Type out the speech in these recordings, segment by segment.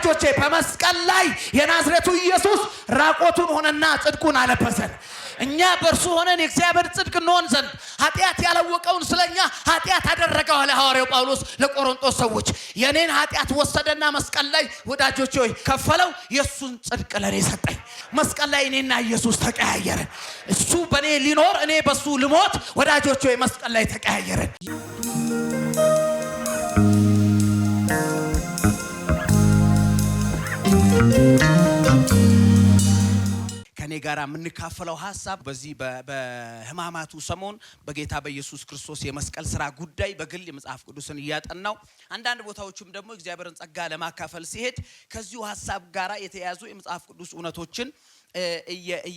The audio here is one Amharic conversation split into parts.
ወዳጆቼ በመስቀል ላይ የናዝሬቱ ኢየሱስ ራቆቱን ሆነና ጽድቁን አለበሰን። እኛ በእርሱ ሆነን የእግዚአብሔር ጽድቅ እንሆን ዘንድ ኃጢአት ያላወቀውን ስለኛ ኃጢአት አደረገው አለ ሐዋርያው ጳውሎስ ለቆሮንቶስ ሰዎች። የኔን ኃጢአት ወሰደና መስቀል ላይ ወዳጆቼ ሆይ ከፈለው። የሱን ጽድቅ ለኔ ሰጠኝ። መስቀል ላይ እኔና ኢየሱስ ተቀያየረን። እሱ በኔ ሊኖር እኔ በሱ ልሞት። ወዳጆቼ ሆይ መስቀል ላይ ተቀያየረን። ከኔ ጋራ የምንካፈለው ሐሳብ በዚህ በሕማማቱ ሰሞን በጌታ በኢየሱስ ክርስቶስ የመስቀል ሥራ ጉዳይ በግል የመጽሐፍ ቅዱስን እያጠናው አንዳንድ ቦታዎችም ደግሞ እግዚአብሔርን ጸጋ ለማካፈል ሲሄድ ከዚሁ ሐሳብ ጋራ የተያዙ የመጽሐፍ ቅዱስ እውነቶችን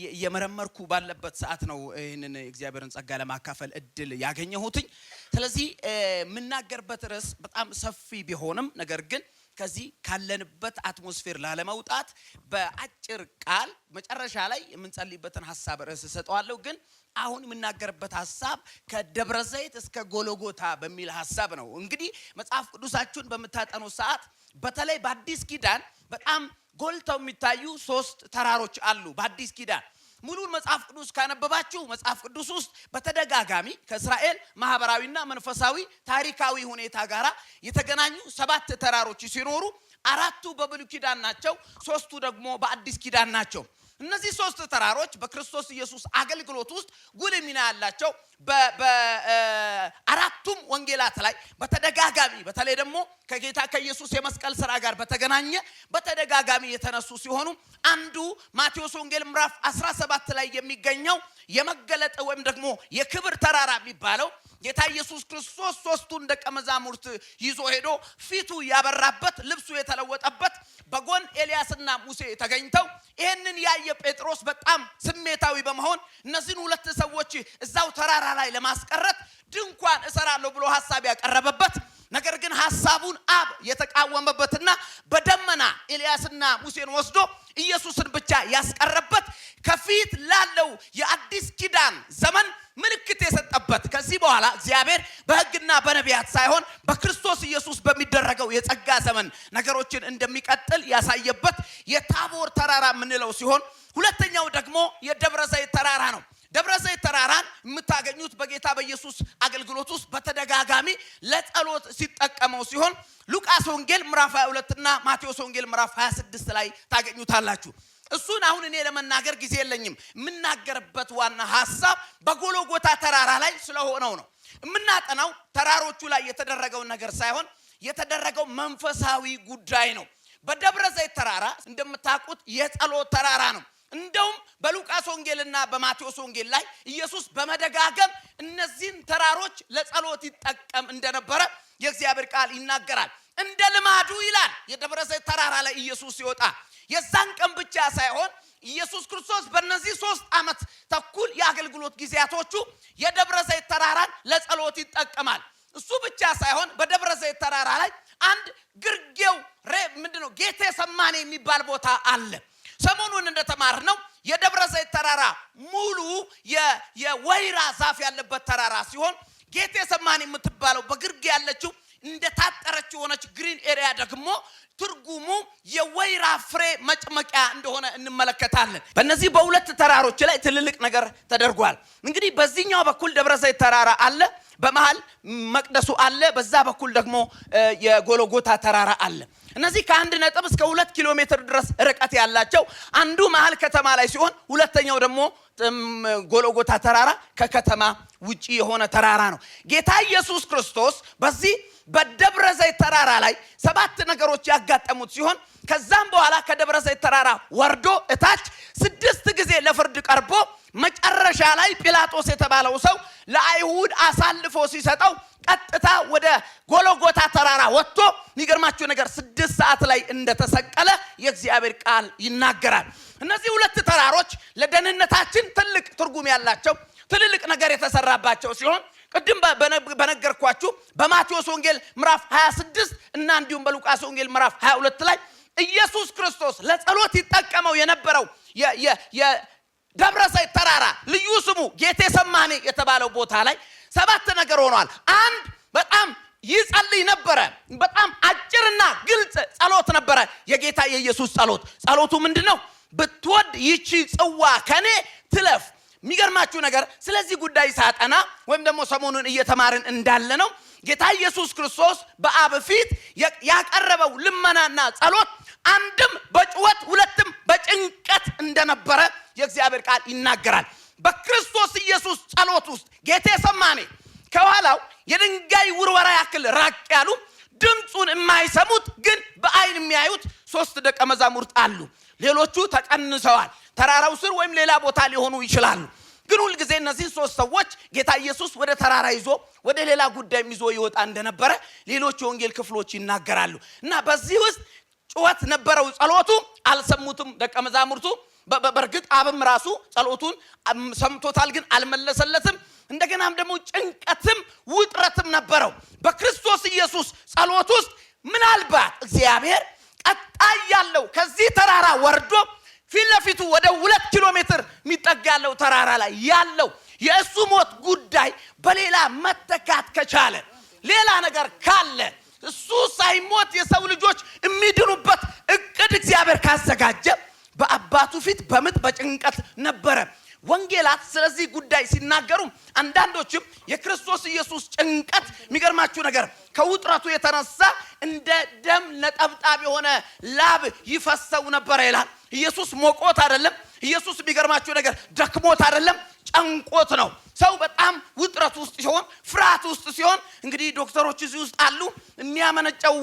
እየመረመርኩ ባለበት ሰዓት ነው ይሄንን እግዚአብሔርን ጸጋ ለማካፈል እድል ያገኘሁት። ስለዚህ የምናገርበት ርዕስ በጣም ሰፊ ቢሆንም ነገር ግን ከዚህ ካለንበት አትሞስፌር ላለመውጣት በአጭር ቃል መጨረሻ ላይ የምንጸልይበትን ሐሳብ ርዕስ ሰጠዋለሁ። ግን አሁን የምናገርበት ሐሳብ ከደብረ ዘይት እስከ ጎልጎታ በሚል ሐሳብ ነው። እንግዲህ መጽሐፍ ቅዱሳችሁን በመታጠኑ ሰዓት በተለይ በአዲስ ኪዳን በጣም ጎልተው የሚታዩ 3 ተራሮች አሉ። በአዲስ ኪዳን ሙሉን መጽሐፍ ቅዱስ ካነበባችሁ መጽሐፍ ቅዱስ ውስጥ በተደጋጋሚ ከእስራኤል ማህበራዊና መንፈሳዊ ታሪካዊ ሁኔታ ጋራ የተገናኙ 7 ተራሮች ሲኖሩ 4ቱ በብሉይ ኪዳን ናቸው፣ 3ቱ ደግሞ በአዲስ ኪዳን ናቸው። እነዚህ 3 ተራሮች በክርስቶስ ኢየሱስ አገልግሎት ውስጥ ጉልህ ሚና ያላቸው በአራቱም ወንጌላት ላይ በተደጋጋሚ በተለይ ደግሞ ከጌታ ከኢየሱስ የመስቀል ሥራ ጋር በተገናኘ በተደጋጋሚ የተነሱ ሲሆኑ አንዱ ማቴዎስ ወንጌል ምዕራፍ 17 ላይ የሚገኘው የመገለጥ ወይም ደግሞ የክብር ተራራ የሚባለው ጌታ ኢየሱስ ክርስቶስ 3ቱን ደቀ መዛሙርት ይዞ ሄዶ ፊቱ ያበራበት ልብሱ የተለወጠበት በጎን ኤልያስና ሙሴ ተገኝተው ይሄንን ያየ ጴጥሮስ በጣም ስሜታዊ በመሆን እነዚህን 2 ሰዎች እዛው ተራራ ላይ ለማስቀረት ድንኳን እሰራለሁ ብሎ ሐሳብ ያቀረበበት ነገር ግን ሐሳቡን አብ የተቃወመበትና በደመና ኤልያስና ሙሴን ወስዶ ኢየሱስን ብቻ ያስቀረበት ከፊት ላለው የአዲስ ኪዳን ዘመን ምልክት የሰጠበት ከዚህ በኋላ እግዚአብሔር በሕግና በነቢያት ሳይሆን በክርስቶስ ኢየሱስ በሚደረገው የጸጋ ዘመን ነገሮችን እንደሚቀጥል ያሳየበት የታቦር ተራራ የምንለው ሲሆን ሁለተኛው ደግሞ የደብረ ዘይት ተራራ ነው። ደብረ ዘይት ተራራን የምታገኙት በጌታ በኢየሱስ አገልግሎት ውስጥ በተደጋጋሚ ለጸሎት ሲጠቀመው ሲሆን ሉቃስ ወንጌል ምዕራፍ 22 እና ማቴዎስ ወንጌል ምዕራፍ 26 ላይ ታገኙታላችሁ። እሱን አሁን እኔ ለመናገር ጊዜ የለኝም። የምናገርበት ዋና ሐሳብ በጎልጎታ ተራራ ላይ ስለሆነው ነው። የምናጠናው ተራሮቹ ላይ የተደረገው ነገር ሳይሆን የተደረገው መንፈሳዊ ጉዳይ ነው። በደብረ ዘይት ተራራ እንደምታውቁት የጸሎት ተራራ ነው። እንደውም በሉቃስ ወንጌልና በማቴዎስ ወንጌል ላይ ኢየሱስ በመደጋገም እነዚህን ተራሮች ለጸሎት ይጠቀም እንደነበረ የእግዚአብሔር ቃል ይናገራል። እንደ ልማዱ ይላል የደብረ ዘይት ተራራ ላይ ኢየሱስ ሲወጣ የዛን ቀን ብቻ ሳይሆን ኢየሱስ ክርስቶስ በእነዚህ 3 ዓመት ተኩል የአገልግሎት ጊዜያቶቹ የደብረ ዘይት ተራራን ለጸሎት ይጠቀማል። እሱ ብቻ ሳይሆን በደብረ ዘይት ተራራ ላይ አንድ ግርጌው ምንድነው ጌቴሰማኒ የሚባል ቦታ አለ። ሰሞኑን እንደተማርነው የደብረ ዘይት ተራራ ሙሉ የወይራ ዛፍ ያለበት ተራራ ሲሆን ጌቴሰማኒ የምትባለው በግርጌ ያለችው እንደታጠረች ሆነች ግሪን ኤሪያ ደግሞ ትርጉሙ የወይራ ፍሬ መጭመቂያ እንደሆነ እንመለከታለን። በእነዚህ በሁለት ተራሮች ላይ ትልልቅ ነገር ተደርጓል። እንግዲህ በዚህኛው በኩል ደብረ ዘይት ተራራ አለ፣ በመሃል መቅደሱ አለ፣ በዛ በኩል ደግሞ የጎልጎታ ተራራ አለ። እነዚህ ከ1 ነጥብ እስከ 2 ኪሎ ሜትር ድረስ ርቀት ያላቸው አንዱ መሃል ከተማ ላይ ሲሆን ሁለተኛው ደግሞ ጎልጎታ ተራራ ከከተማ ውጪ የሆነ ተራራ ነው። ጌታ ኢየሱስ ክርስቶስ በዚህ በደብረ ዘይት ተራራ ላይ 7 ነገሮች ያጋጠሙት ሲሆን ከዛም በኋላ ከደብረ ዘይት ተራራ ወርዶ እታች 6 ጊዜ ለፍርድ ቀርቦ መጨረሻ ላይ ጲላጦስ የተባለው ሰው ለአይሁድ አሳልፎ ሲሰጠው ቀጥታ ወደ ጎልጎታ ተራራ ወጥቶ የሚገርማችሁ ነገር 6 ሰዓት ላይ እንደተሰቀለ የእግዚአብሔር ቃል ይናገራል። እነዚህ 2 ተራሮች ለደህንነታችን ትልቅ ትርጉም ያላቸው ትልልቅ ነገር የተሰራባቸው ሲሆን ቅድም በነገርኳችሁ በማቴዎስ ወንጌል ምዕራፍ 26 እና እንዲሁም በሉቃስ ወንጌል ምዕራፍ 22 ላይ ኢየሱስ ክርስቶስ ለጸሎት ይጠቀመው የነበረው የደብረ ዘይት ተራራ ልዩ ስሙ ጌቴሰማኒ የተባለው ቦታ ላይ 7 ነገር ሆኗል። አንድ በጣም ይጸልይ ነበር። በጣም አጭርና ግልጽ ጸሎት ነበር የጌታ የኢየሱስ ጸሎት። ጸሎቱ ምንድነው? ብትወድ ይቺ ጽዋ ከኔ ትለፍ። የሚገርማችሁ ነገር ስለዚህ ጉዳይ ሳጠና ወይም ደግሞ ሰሞኑን እየተማርን እንዳለ ነው ጌታ ኢየሱስ ክርስቶስ በአብ ፊት ያቀረበው ልመናና ጸሎት አንድም በጭወት ሁለትም በጭንቀት እንደነበረ የእግዚአብሔር ቃል ይናገራል። በክርስቶስ ኢየሱስ ጸሎት ውስጥ ጌቴሰማኒ ከኋላው የድንጋይ ውርወራ ያክል ራቅ ያሉ ድምጹን የማይሰሙት ግን በአይን የሚያዩት 3 ደቀ መዛሙርት አሉ። ሌሎቹ ተቀንሰዋል። ተራራው ስር ወይም ሌላ ቦታ ሊሆኑ ይችላሉ። ግን ሁሉ ጊዜ እነዚህ 3 ሰዎች ጌታ ኢየሱስ ወደ ተራራ ይዞ ወደ ሌላ ጉዳይ ይዞ ይወጣ እንደነበረ ሌሎች የወንጌል ክፍሎች ይናገራሉ። እና በዚህ ውስጥ ጩኸት ነበረው ጸሎቱ። አልሰሙትም ደቀ መዛሙርቱ። በርግጥ አብም ራሱ ጸሎቱን ሰምቶታል ግን አልመለሰለትም። እንደገናም ደግሞ ጭንቀትም ውጥረትም ነበረው በክርስቶስ ኢየሱስ ጸሎት ውስጥ። ምናልባት እግዚአብሔር ቀጣይ ያለው ከዚህ ተራራ ወርዶ ፊት ለፊቱ ወደ 2 ኪሎ ሜትር የሚጠጋለው ተራራ ላይ ያለው የእሱ ሞት ጉዳይ በሌላ መተካት ከቻለ ሌላ ነገር ካለ እሱ ሳይሞት የሰው ልጆች የሚድኑበት እቅድ እግዚአብሔር ካዘጋጀ በአባቱ ፊት በምጥ በጭንቀት ነበረ። ወንጌላት ስለዚህ ጉዳይ ሲናገሩ አንዳንዶችም የክርስቶስ ኢየሱስ ጭንቀት የሚገርማችሁ ነገር ከውጥረቱ የተነሳ እንደ ደም ነጠብጣብ የሆነ ላብ ይፈሰው ነበር ይላል። ኢየሱስ ሞቆት አይደለም። ኢየሱስ የሚገርማችሁ ነገር ደክሞት አይደለም፣ ጨንቆት ነው። ሰው በጣም ውጥረት ውስጥ ሲሆን ፍርሃት ውስጥ ሲሆን እንግዲህ ዶክተሮች እዚህ ውስጥ አሉ የሚያመነጨው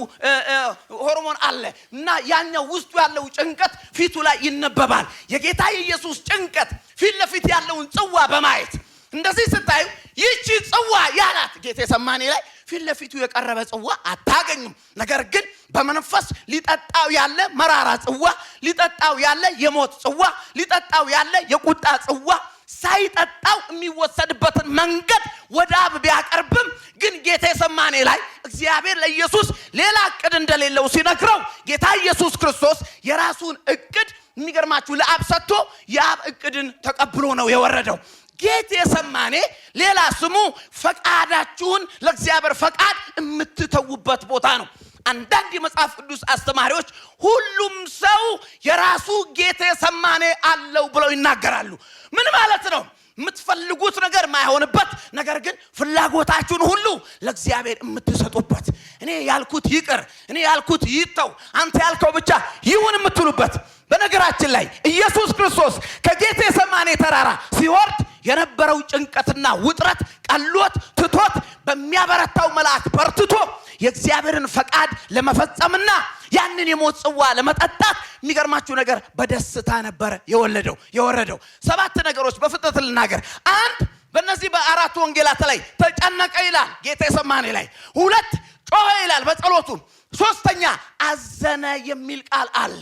ሆርሞን አለ እና ያኛው ውስጡ ያለው ጭንቀት ፊቱ ላይ ይነበባል። የጌታ ኢየሱስ ጭንቀት ፊት ለፊት ያለውን ጽዋ በማየት እንደዚህ ስታዩ ይቺ ጽዋ ያላት ጌቴሰማኒ ላይ ፊት ለፊቱ የቀረበ ጽዋ አታገኙም። ነገር ግን በመንፈስ ሊጠጣው ያለ መራራ ጽዋ፣ ሊጠጣው ያለ የሞት ጽዋ፣ ሊጠጣው ያለ የቁጣ ጽዋ ሳይጠጣው የሚወሰድበትን መንገድ ወደ አብ ቢያቀርብም ግን ጌቴሰማኒ ላይ እግዚአብሔር ለኢየሱስ ሌላ እቅድ እንደሌለው ሲነግረው ጌታ ኢየሱስ ክርስቶስ የራሱን እቅድ የሚገርማችሁ ለአብ ሰጥቶ የአብ እቅድን ተቀብሎ ነው የወረደው። ጌቴሰማኒ ሌላ ስሙ ፈቃዳችሁን ለእግዚአብሔር ፈቃድ የምትተውበት ቦታ ነው። አንዳንድ የመጽሐፍ ቅዱስ አስተማሪዎች ሁሉም ሰው የራሱ ጌቴሰማኒ አለው ብለው ይናገራሉ። ምን ማለት ነው? የምትፈልጉት ነገር ማይሆንበት ነገር ግን ፍላጎታችሁን ሁሉ ለእግዚአብሔር የምትሰጡበት፣ እኔ ያልኩት ይቅር፣ እኔ ያልኩት ይተው፣ አንተ ያልከው ብቻ ይሁን የምትሉበት። በነገራችን ላይ ኢየሱስ ክርስቶስ ከጌቴሰማኒ ተራራ ሲወርድ የነበረው ጭንቀትና ውጥረት ቀሎት ትቶት በሚያበረታው መልአክ በርትቶ የእግዚአብሔርን ፈቃድ ለመፈጸምና ያንን የሞት ጽዋ ለመጠጣት የሚገርማችሁ ነገር በደስታ ነበር የወረደው። 7 ነገሮች በፍጥነት ልናገር። 1 በእነዚህ በ4 ወንጌላት ላይ ተጨነቀ ይላል ጌቴሰማኒ ላይ። 2 ጮኸ ይላል በጸሎቱ። 3ኛ አዘነ የሚል ቃል አለ።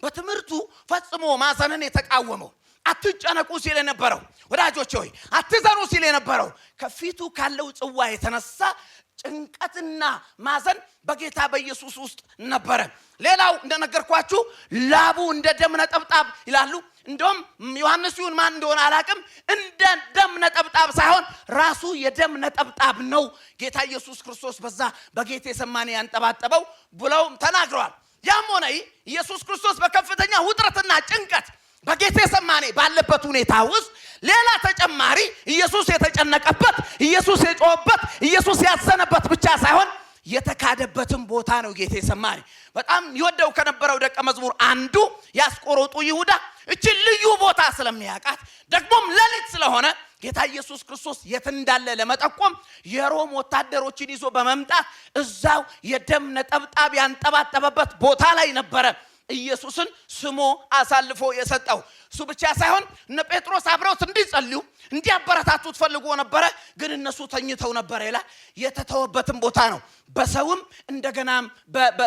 በትምህርቱ ፈጽሞ ማዘንን የተቃወመው አትጨነቁ ሲል የነበረው ወዳጆቼ ሆይ አትዘኑ ሲል የነበረው ከፊቱ ካለው ጽዋ የተነሳ ጭንቀትና ማዘን በጌታ በኢየሱስ ውስጥ ነበረ። ሌላው እንደነገርኳችሁ ላቡ እንደ ደም ነጠብጣብ ይላሉ። እንደውም ዮሐንስ ይሁን ማን እንደሆነ አላቅም እንደ ደም ነጠብጣብ ሳይሆን ራሱ የደም ነጠብጣብ ነው ጌታ ኢየሱስ ክርስቶስ በዛ በጌቴሰማኒ ያንጠባጠበው ብለው ተናግረዋል። ያም ሆነ ኢየሱስ ክርስቶስ በከፍተኛ ውጥረትና ጭንቀት በጌቴሰማኒ ባለበት ሁኔታ ውስጥ ሌላ ተጨማሪ ኢየሱስ የተጨነቀበት፣ ኢየሱስ የጮህበት፣ ኢየሱስ ያዘነበት ብቻ ሳይሆን የተካደበትም ቦታ ነው ጌቴሰማኒ። በጣም ይወደው ከነበረው ደቀ መዝሙር አንዱ ያስቆሮጡ ይሁዳ እቺ ልዩ ቦታ ስለሚያቃት ደግሞም ሌሊት ስለሆነ ጌታ ኢየሱስ ክርስቶስ የት እንዳለ ለመጠቆም የሮም ወታደሮችን ይዞ በመምጣት እዛው የደም ነጠብጣብ ያንጠባጠበበት ቦታ ላይ ነበረ ኢየሱስን ስሞ አሳልፎ የሰጠው። እሱ ብቻ ሳይሆን እነ ጴጥሮስ አብረውት እንዲጸልዩ እንዲያበረታቱት ፈልጎ ነበረ፣ ግን እነሱ ተኝተው ነበር ይላል። የተተወበትም ቦታ ነው በሰውም እንደገናም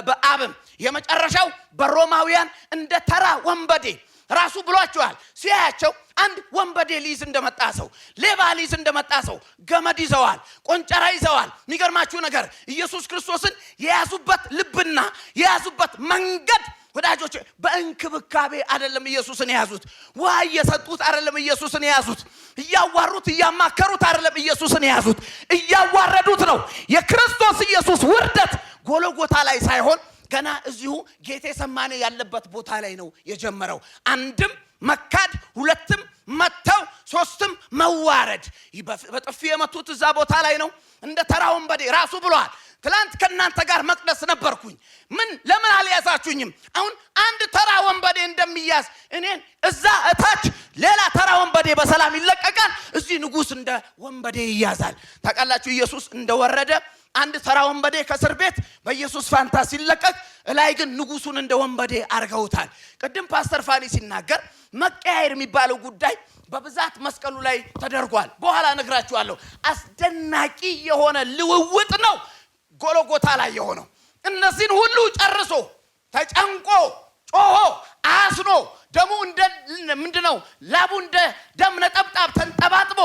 በአብም። የመጨረሻው በሮማውያን እንደ ተራ ወንበዴ ራሱ ብሏቸዋል። ሲያያቸው አንድ ወንበዴ ሊይዝ እንደመጣ ሰው ሌባ ሊይዝ እንደመጣ ሰው ገመድ ይዘዋል ቆንጨራ ይዘዋል የሚገርማችሁ ነገር ኢየሱስ ክርስቶስን የያዙበት ልብና የያዙበት መንገድ ወዳጆች በእንክብካቤ አይደለም ኢየሱስን የያዙት ውሃ እየሰጡት አይደለም ኢየሱስን የያዙት እያዋሩት እያማከሩት አይደለም ኢየሱስን የያዙት እያዋረዱት ነው የክርስቶስ ኢየሱስ ውርደት ጎልጎታ ላይ ሳይሆን ገና እዚሁ ጌቴሰማኒ ያለበት ቦታ ላይ ነው የጀመረው አንድም መካድ ሁለትም መተው ሶስትም መዋረድ በጥፊ የመቱት እዛ ቦታ ላይ ነው እንደ ተራ ወንበዴ ራሱ ብሏል ትላንት ከናንተ ጋር መቅደስ ነበርኩኝ ምን ለምን አልያዛችሁኝም አሁን አንድ ተራ ወንበዴ እንደሚያዝ እኔን እዛ እታች ሌላ ተራ ወንበዴ በሰላም ይለቀቃል እዚህ ንጉስ እንደ ወንበዴ ይያዛል ታውቃላችሁ ኢየሱስ እንደወረደ አንድ ተራ ወንበዴ ከእስር ቤት በኢየሱስ ፋንታ ሲለቀቅ ላይ ግን ንጉሱን እንደ ወንበዴ አርገውታል ቅድም ፓስተር ፋኒ ሲናገር መቀያየር የሚባለው ጉዳይ በብዛት መስቀሉ ላይ ተደርጓል በኋላ ነግራችኋለሁ አስደናቂ የሆነ ልውውጥ ነው ጎልጎታ ላይ የሆነው እነዚህን ሁሉ ጨርሶ ተጨንቆ ጮሆ አስኖ ደሙ እንደ ምንድነው ላቡ እንደ ደም ነጠብጣብ ተንጠባጥቦ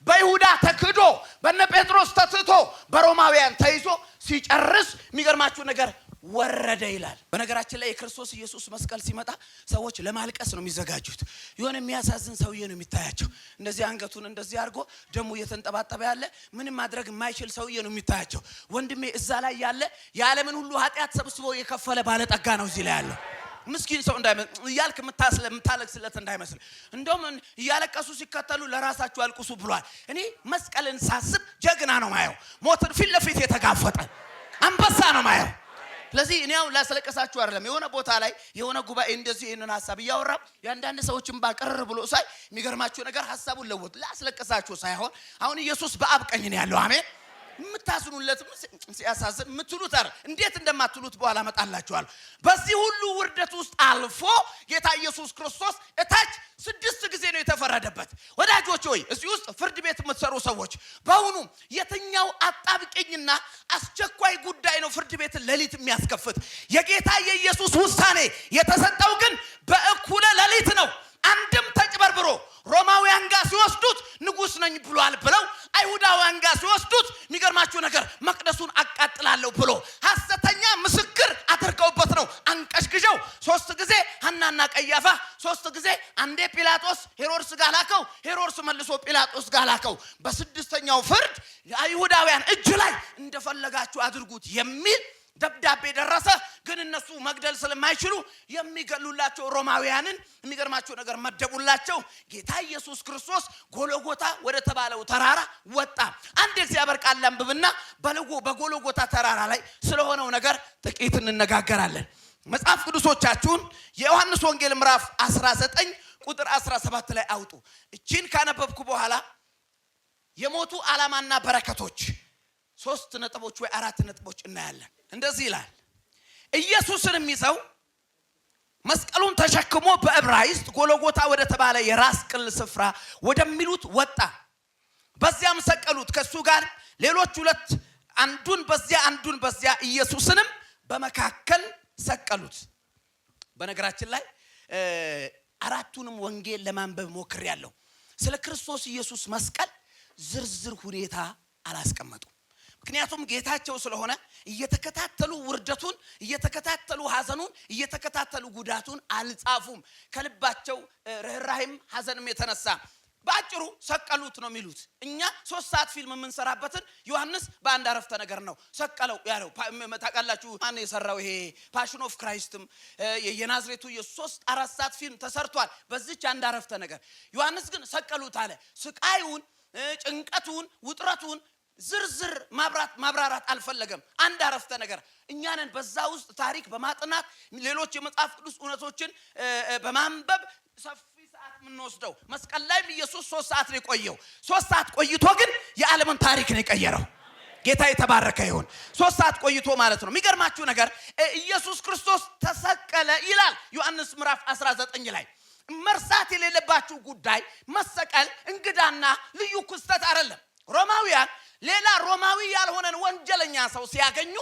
በይሁዳ ተክዶ በነ ጴጥሮስ ተትቶ በሮማውያን ተይዞ ሲጨርስ የሚገርማችሁ ነገር ወረደ ይላል በነገራችን ላይ የክርስቶስ ኢየሱስ መስቀል ሲመጣ ሰዎች ለማልቀስ ነው የሚዘጋጁት የሆነ የሚያሳዝን ሰውዬ ነው የሚታያቸው እንደዚህ አንገቱን እንደዚህ አድርጎ ደሙ እየተንጠባጠበ ያለ ምንም ማድረግ የማይችል ሰውዬ ነው የሚታያቸው ወንድሜ እዛ ላይ ያለ የዓለምን ሁሉ ኃጢአት ሰብስቦ የከፈለ ባለጠጋ ነው እዚህ ላይ ያለው ምስኪን ሰው እንዳይመስል ይያልክ የምታለቅስለት እንዳይመስል እንደውም ይያለቀሱ ሲከተሉ ለራሳቸው አልቅሱ ብሏል እኔ መስቀልን ሳስብ ጀግና ነው ማየው ሞትን ፊት ለፊት የተጋፈጠ አንበሳ ነው ማየው ስለዚህ እኔው ላስለቀሳችሁ አይደለም የሆነ ቦታ ላይ የሆነ ጉባኤ እንደዚህ ይሄንን ሐሳብ ያወራ ያንዳንድ ሰዎችን ባቀርር ብሎ ሳይ የሚገርማችሁ ነገር ሐሳቡን ለውጥ ላስለቀሳችሁ ሳይሆን አሁን ኢየሱስ በአብ ቀኝ ነው ያለው አሜን ምታዝኑለት ሲያሳዝን ምትሉት አይደል እንዴት እንደማትሉት በኋላ መጣላችኋል በዚህ ሁሉ ውርደት ውስጥ አልፎ ጌታ ኢየሱስ ክርስቶስ እታች 6 ጊዜ ነው የተፈረደበት ወዳጆች ሆይ እዚህ ውስጥ ፍርድ ቤት የምትሰሩ ሰዎች በእውኑ የትኛው አጣብቂኝና አስቸኳይ ጉዳይ ነው ፍርድ ቤት ለሊት የሚያስከፍት የጌታ የኢየሱስ ውሳኔ የተሰጠው ግን በእኩለ ለሊት ነው አንድም ተጭበርብሮ ሮማውያን ጋር ሲወስዱት ንጉስ ነኝ ብሏል ብለው አይሁዳውያን ጋር ሲወስዱት የሚገርማችሁ ነገር መቅደሱን አቃጥላለሁ ብሎ ሐሰተኛ ምስክር አድርገውበት ነው አንቀሽግጀው 3 ጊዜ ሐናና ቀያፋ 3 ጊዜ አንዴ ጲላጦስ ሄሮድስ ጋር ላከው ሄሮድስ መልሶ ጲላጦስ ጋር ላከው በስድስተኛው ፍርድ አይሁዳውያን እጅ ላይ እንደፈለጋችሁ አድርጉት የሚል ደብዳቤ ደረሰ ግን እነሱ መግደል ስለማይችሉ የሚገሉላቸው ሮማውያንን የሚገርማቸው ነገር መደቡላቸው ጌታ ኢየሱስ ክርስቶስ ጎልጎታ ወደ ተባለው ተራራ ወጣ አንድ እግዚአብሔር ቃል አንብብና በጎልጎታ ተራራ ላይ ስለሆነው ነገር ጥቂት እንነጋገራለን መጽሐፍ ቅዱሶቻችሁን የዮሐንስ ወንጌል ምዕራፍ 19 ቁጥር 17 ላይ አውጡ እቺን ካነበብኩ በኋላ የሞቱ ዓላማና በረከቶች 3 ነጥቦች ወይ 4 ነጥቦች እናያለን እንደዚህ ይላል ኢየሱስንም ይዘው መስቀሉን ተሸክሞ በዕብራይስጥ ጎልጎታ ወደ ተባለ የራስ ቅል ስፍራ ወደሚሉት ወጣ በዚያም ሰቀሉት ከሱ ጋር ሌሎች 2 አንዱን በዚያ ኢየሱስንም በመካከል ሰቀሉት በነገራችን ላይ አራቱንም ወንጌል ለማንበብ ሞክሬያለሁ ስለ ክርስቶስ ኢየሱስ መስቀል ዝርዝር ሁኔታ አላስቀመጡም ምክንያቱም ጌታቸው ስለሆነ እየተከታተሉ ውርደቱን እየተከታተሉ ሐዘኑን እየተከታተሉ ጉዳቱን አልጻፉም ከልባቸው ርህራሄም ሐዘንም የተነሳ ባጭሩ ሰቀሉት ነው የሚሉት እኛ 3 ሰዓት ፊልም የምንሰራበትን ዮሐንስ በአንድ አረፍተ ነገር ነው ሰቀለው ያለው ታውቃላችሁ ማን የሰራው ይሄ ፓሽን ኦፍ ክራይስትም የናዝሬቱ የ3-4 ሰዓት ፊልም ተሰርቷል በዚች አንድ አረፍተ ነገር ዮሐንስ ግን ሰቀሉት አለ ስቃዩን ጭንቀቱን ውጥረቱን ዝርዝር ማብራራት አልፈለገም አንድ አረፍተ ነገር እኛንን በዛ ውስጥ ታሪክ በማጥናት ሌሎች የመጽሐፍ ቅዱስ እውነቶችን በማንበብ ሰፊ ሰዓት ምን ወስደው መስቀል ላይ ኢየሱስ 3 ሰዓት ነው ቆየው 3 ሰዓት ቆይቶ ግን የዓለምን ታሪክ ነው የቀየረው ጌታ የተባረከ ይሁን 3 ሰዓት ቆይቶ ማለት ነው የሚገርማችሁ ነገር ኢየሱስ ክርስቶስ ተሰቀለ ይላል ዮሐንስ ምዕራፍ 19 ላይ መርሳት የሌለባችሁ ጉዳይ መሰቀል እንግዳና ልዩ ክስተት አይደለም ሮማውያን ሌላ ሮማዊ ያልሆነን ወንጀለኛ ሰው ሲያገኙ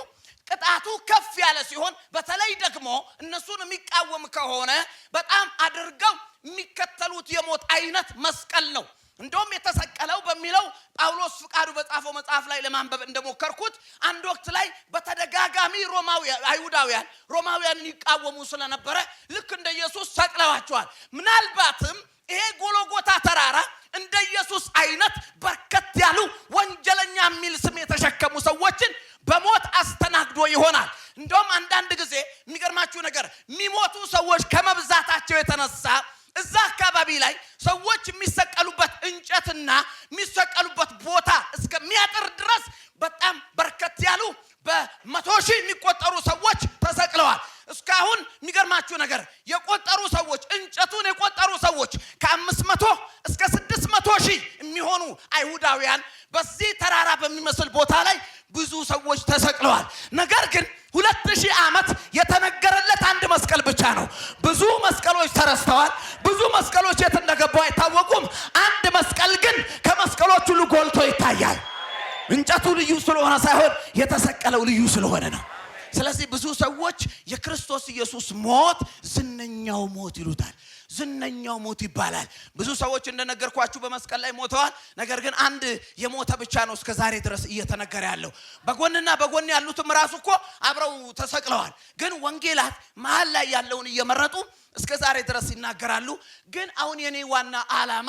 ቅጣቱ ከፍ ያለ ሲሆን በተለይ ደግሞ እነሱን የሚቃወም ከሆነ በጣም አድርገው የሚከተሉት የሞት አይነት መስቀል ነው። እንደውም የተሰቀለው በሚለው ጳውሎስ ፍቃዱ በጻፈው መጽሐፍ ላይ ለማንበብ እንደሞከርኩት አንድ ወቅት ላይ በተደጋጋሚ ሮማውያንን ይቃወሙ ስለነበረ ልክ እንደ ኢየሱስ ሰቅለዋቸዋል። ምናልባትም ይሄ ጎልጎታ ተራራ እንደ ኢየሱስ አይነት በርከት ያሉ ወንጀለኛ የሚል ስም የተሸከሙ ሰዎችን በሞት አስተናግዶ ይሆናል። እንደውም አንዳንድ ጊዜ የሚገርማችሁ ነገር የሚሞቱ ሰዎች ከመብዛታቸው የተነሳ እዛ አካባቢ ላይ ሰዎች የሚሰቀሉበት እንጨትና የሚሰቀሉበት ቦታ እስከሚያጥር ድረስ በጣም በርከት ያሉ በመቶ ሺህ የሚቆጠሩ ሰዎች ተሰቅለዋል። እስካሁን የሚገርማችሁ ነገር የቆጠሩ ሰዎች እንጨቱን የቆጠሩ ሰዎች ከ500 እስከ 600 ሺህ የሚሆኑ አይሁዳውያን በዚህ ተራራ በሚመስል ቦታ ላይ ብዙ ሰዎች ተሰቅለዋል። ነገር ግን 2000 ዓመት የተነገረለት አንድ መስቀል ብቻ ነው። ብዙ መስቀሎች ተረስተዋል። ብዙ መስቀሎች የት እንደገቡ አይታወቁም። አንድ መስቀል ግን ከመስቀሎቹ ሁሉ ጎልቶ ይታያል። እንጨቱ ልዩ ስለሆነ ሳይሆን የተሰቀለው ልዩ ስለሆነ ነው። ስለዚህ ብዙ ሰዎች የክርስቶስ ኢየሱስ ሞት ዝነኛው ሞት ይሉታል። ዝነኛው ሞት ይባላል። ብዙ ሰዎች እንደነገርኳችሁ በመስቀል ላይ ሞተዋል። ነገር ግን አንድ የሞተ ብቻ ነው እስከ ዛሬ ድረስ እየተነገረ ያለው። በጎንና በጎን ያሉትም ራሱ እኮ አብረው ተሰቅለዋል። ግን ወንጌላት መሃል ላይ ያለውን እየመረጡ እስከ ዛሬ ድረስ ይናገራሉ። ግን አሁን የኔ ዋና ዓላማ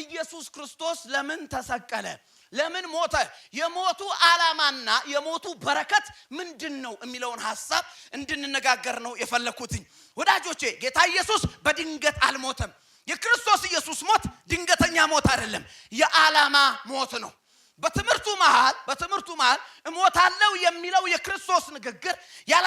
ኢየሱስ ክርስቶስ ለምን ተሰቀለ? ለምን ሞተ? የሞቱ ዓላማና የሞቱ በረከት ምንድነው የሚለውን ሐሳብ እንድንነጋገር ነው የፈለኩት። ወዳጆቼ ጌታ ኢየሱስ በድንገት አልሞተም። የክርስቶስ ኢየሱስ ሞት ድንገተኛ ሞት አይደለም፣ የዓላማ ሞት ነው። በትምህርቱ መሃል እሞታለሁ የሚለው የክርስቶስ ንግግር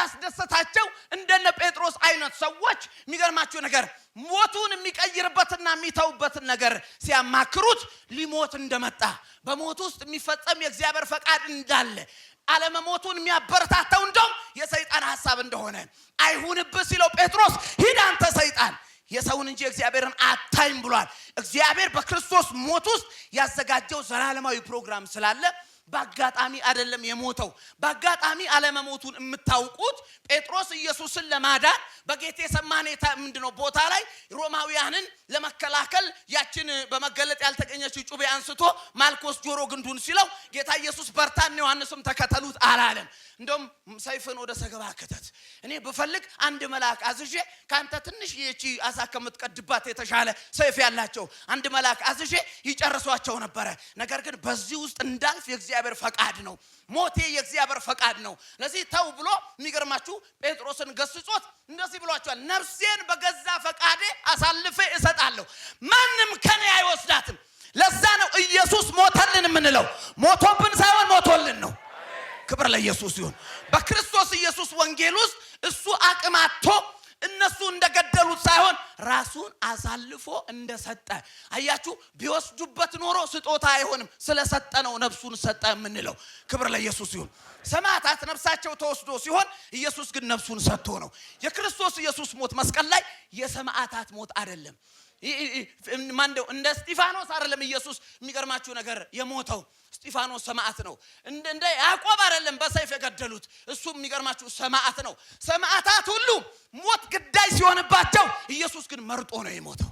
ያላስደሰታቸው እንደነ ጴጥሮስ አይነት ሰዎች የሚገርማችሁ ነገር ሞቱን የሚቀይርበትና የሚተውበትን ነገር ሲያማክሩት ሊሞት እንደመጣ በሞት ውስጥ የሚፈጸም የእግዚአብሔር ፈቃድ እንዳለ አለመሞቱን የሚያበረታታው እንደውም የሰይጣን ሐሳብ እንደሆነ አይሁንብህ ሲለው ጴጥሮስ ሂድ አንተ ሰይጣን የሰውን እንጂ እግዚአብሔርን አታይም ብሏል። እግዚአብሔር በክርስቶስ ሞት ውስጥ ያዘጋጀው ዘላለማዊ ፕሮግራም ስላለ በአጋጣሚ አይደለም የሞተው። በአጋጣሚ አለመሞቱን የምታውቁት ጴጥሮስ ኢየሱስን ለማዳን በጌቴሰማኒ ምንድነው ቦታ ላይ ሮማውያንን ለመከላከል ያችን በመገለጥ ያልተገኘች ጩቤ አንስቶ ማልኮስ ጆሮ ግንዱን ሲለው ጌታ ኢየሱስ በርታን ዮሐንስም ተከተሉት አላለም። እንደውም ሰይፍን ወደ ሰገባ ከተት እኔ በፈልግ አንድ መልአክ አዝዤ ካንተ ትንሽ የቺ አሳ ከምትቀድባት የተሻለ ሰይፍ ያላቸው አንድ መልአክ አዝዤ ይጨርሷቸው ነበር። ነገር ግን በዚህ ውስጥ እንዳልፍ የእግዚአብሔር ፈቃድ ነው። ሞቴ የእግዚአብሔር ፈቃድ ነው። ለዚህ ተው ብሎ የሚገርማችሁ ጴጥሮስን ገስጾት እንደዚህ ብሏቸዋል። ነፍሴን በገዛ ፈቃዴ አሳልፌ እሰጣለሁ፣ ማንም ከኔ አይወስዳትም። ለዛ ነው ኢየሱስ ሞተልን የምንለው። ሞቶብን ሳይሆን ሞቶልን ነው። ክብር ለኢየሱስ ይሁን። በክርስቶስ ኢየሱስ ወንጌል ውስጥ እሱ አቅማቶ እነሱ እንደገደሉት ሳይሆን ራሱን አሳልፎ እንደሰጠ አያችሁ። ቢወስዱበት ኖሮ ስጦታ አይሆንም፣ ስለሰጠ ነው ነፍሱን ሰጠ የምንለው። ክብር ለኢየሱስ ይሁን። ሰማዕታት ነፍሳቸው ተወስዶ ሲሆን ኢየሱስ ግን ነፍሱን ሰጥቶ ነው። የክርስቶስ ኢየሱስ ሞት መስቀል ላይ የሰማዕታት ሞት አይደለም። እንደ እስጢፋኖስ አይደለም ኢየሱስ የሚገርማችሁ ነገር የሞተው። እስጢፋኖስ ሰማዕት ነው። እንደ ያዕቆብ አይደለም በሰይፍ የገደሉት፣ እሱም የሚገርማችሁ ሰማዕት ነው። ሰማዕታት ሁሉ ሞት ግዳይ ሲሆንባቸው ኢየሱስ ግን መርጦ ነው የሞተው።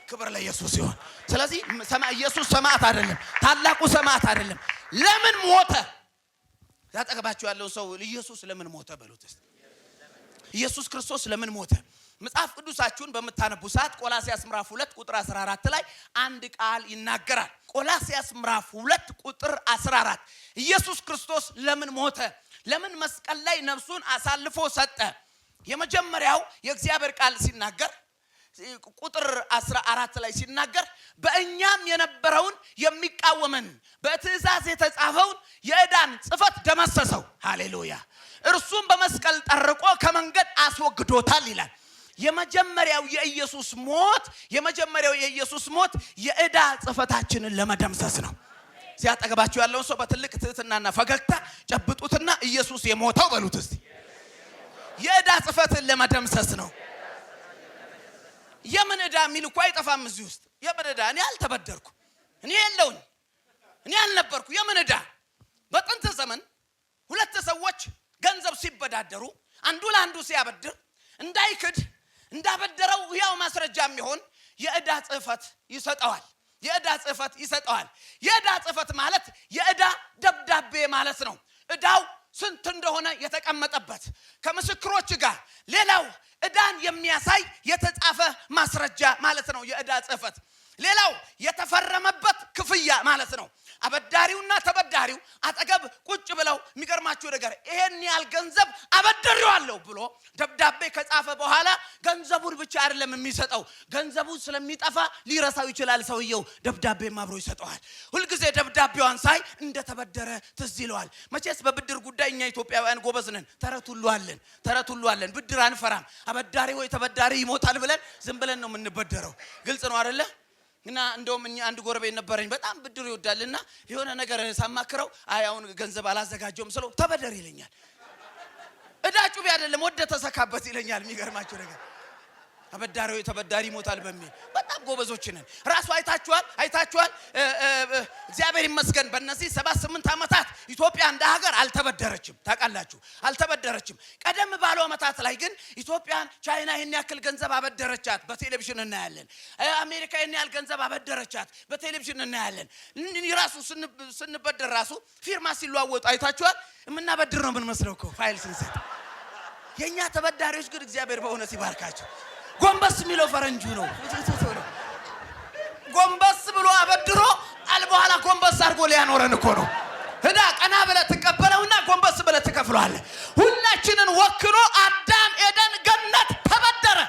ክብር ለኢየሱስ ይሁን። ስለዚህ ኢየሱስ ሰማዕት አይደለም፣ ታላቁ ሰማዕት አይደለም። ለምን ሞተ? ያጠገባችሁ ያለው ሰው ኢየሱስ ለምን ሞተ በሉት እስቲ። ኢየሱስ ክርስቶስ ለምን ሞተ? መጽሐፍ ቅዱሳችሁን በመታነቡ ሰዓት ቆላስይስ ምዕራፍ 2 ቁጥር 14 ላይ አንድ ቃል ይናገራል። ቆላስይስ ምዕራፍ 2 ቁጥር 14 ኢየሱስ ክርስቶስ ለምን ሞተ? ለምን መስቀል ላይ ነፍሱን አሳልፎ ሰጠ? የመጀመሪያው የእግዚአብሔር ቃል ሲናገር ቁጥር 14 ላይ ሲናገር በእኛም የነበረውን የሚቃወመን በትእዛዝ የተጻፈውን የዕዳን ጽሕፈት ደመሰሰው። ሃሌሉያ! እርሱም በመስቀል ጠርቆ ከመንገድ አስወግዶታል ይላል። የመጀመሪያው የኢየሱስ ሞት የዕዳ ጽሕፈታችንን ለመደምሰስ ነው። ሲያጠገባችሁ ያለውን ሰው በትልቅ ትህትናና ፈገግታ ጨብጡትና ኢየሱስ የሞተው በሉት እስቲ። የዕዳ ጽሕፈትን ለመደምሰስ ነው። የምን ዕዳ የሚል እኮ አይጠፋም እዚህ ውስጥ። የምን ዕዳ? እኔ አልተበደርኩ፣ እኔ የለውኝ፣ እኔ አልነበርኩ። የምን ዕዳ? በጥንት ዘመን ሁለት ሰዎች ገንዘብ ሲበዳደሩ አንዱ ለአንዱ ሲያበድር እንዳይክድ እንዳበደረው ያው ማስረጃ የሚሆን የዕዳ ጽሕፈት ይሰጠዋል። የዕዳ ጽሕፈት ይሰጠዋል። የዕዳ ጽሕፈት ማለት የዕዳ ደብዳቤ ማለት ነው። ዕዳው ስንት እንደሆነ የተቀመጠበት ከምስክሮች ጋር ሌላው ዕዳን የሚያሳይ የተጻፈ ማስረጃ ማለት ነው የዕዳ ጽሕፈት። ሌላው የተፈረመበት ክፍያ ማለት ነው። አበዳሪውና ተበዳሪው አጠገብ ቁጭ ብለው የሚገርማችሁ ነገር ይሄን ያህል ገንዘብ አበድሬዋለሁ ብሎ ደብዳቤ ከጻፈ በኋላ ገንዘቡን ብቻ አይደለም የሚሰጠው፣ ገንዘቡ ስለሚጠፋ ሊረሳው ይችላል ሰውየው፣ ደብዳቤም አብሮ ይሰጠዋል። ሁሉ ጊዜ ደብዳቤዋን ሳይ እንደተበደረ ትዝ ይለዋል። መቼስ በብድር ጉዳይ እኛ ኢትዮጵያውያን ጎበዝ ነን። ተረት ሁሉ አለን። ብድር አንፈራም። አበዳሪ ወይ ተበዳሪ ይሞታል ብለን ዝም ብለን ነው የምንበደረው። ግልጽ ነው አይደለ? እና እንደውም እኛ አንድ ጎረቤት ነበረኝ በጣም ብድር ይወዳልና የሆነ ነገር ሳማክረው አይ አሁን ገንዘብ አላዘጋጀውም ስለው ተበደር ይለኛል። ዕዳ ጩቤ አይደለም ወደ ተሰካበት ይለኛል። የሚገርማችሁ ነገር አበዳሪ ወይ ተበዳሪ ይሞታል በሚል በጣም ጎበዞች ነን። ራሱ አይታችኋል። እግዚአብሔር ይመስገን በእነዚህ 78 ዓመታት ኢትዮጵያ እንደ ሀገር አልተበደረችም። ታውቃላችሁ አልተበደረችም። ቀደም ባለው ዓመታት ላይ ግን ኢትዮጵያን ቻይና ይሄን ያክል ገንዘብ አበደረቻት በቴሌቪዥን እናያለን። አሜሪካ ይሄን ያክል ገንዘብ አበደረቻት በቴሌቪዥን እናያለን። ራሱ ስንበደር ራሱ ፊርማ ሲለዋወጡ አይታችኋል። የምናበድር ነው የምንመስለው እኮ ፋይል ስንሰጥ። የኛ ተበዳሪዎች ግን እግዚአብሔር በእውነት ይባርካቸው። ጎንበስ የሚለው ፈረንጁ ነው። ጎንበስ ብሎ አበድሮ አልበኋላ ጎንበስ አድርጎ ሊያኖረን እኮ ነው። ዕዳ ቀና ብለህ ትቀበለውና ጎንበስ ብለህ ትከፍለዋለህ። ሁላችንን ወክሎ አዳም ኤደን ገነት ተበደረ።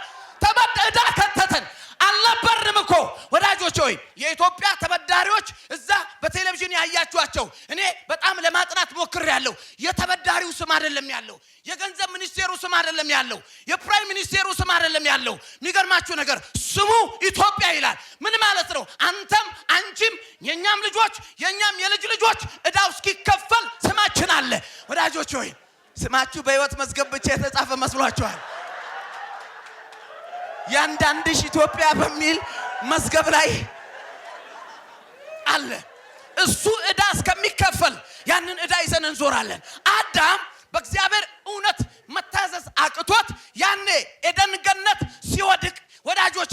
ዕዳ ከተተን አልነበርንም እኮ ወዳጆች ሆይ። የኢትዮጵያ ተበዳሪዎች እዛ በቴሌቪዥን ያያችኋቸው እኔ በጣም ለማጥናት ሞክሬያለሁ። የተበዳሪው ስም አይደለም ያለው፣ የገንዘብ ሚኒስቴሩ ስም አይደለም ያለው፣ የፕራይም ሚኒስቴሩ ስም አይደለም ያለው። የሚገርማችሁ ነገር ስሙ ኢትዮጵያ ይላል። ምን ማለት ነው? አንተም አንቺም የኛም ልጆች የኛም የልጅ ልጆች ዕዳው እስኪከፈል ስማችን አለ። ወዳጆች ሆይ ስማችሁ በሕይወት መዝገብ ብቻ የተጻፈ መስሏችኋል? ያንዳንድሽ ኢትዮጵያ በሚል መዝገብ ላይ አለ። እሱ ዕዳ እስከሚከፈል ያንን ዕዳ ይዘን እንዞራለን። አዳም በእግዚአብሔር እውነት መታዘዝ አቅቶት ያኔ ኤደን ገነት ሲወድቅ ወዳጆች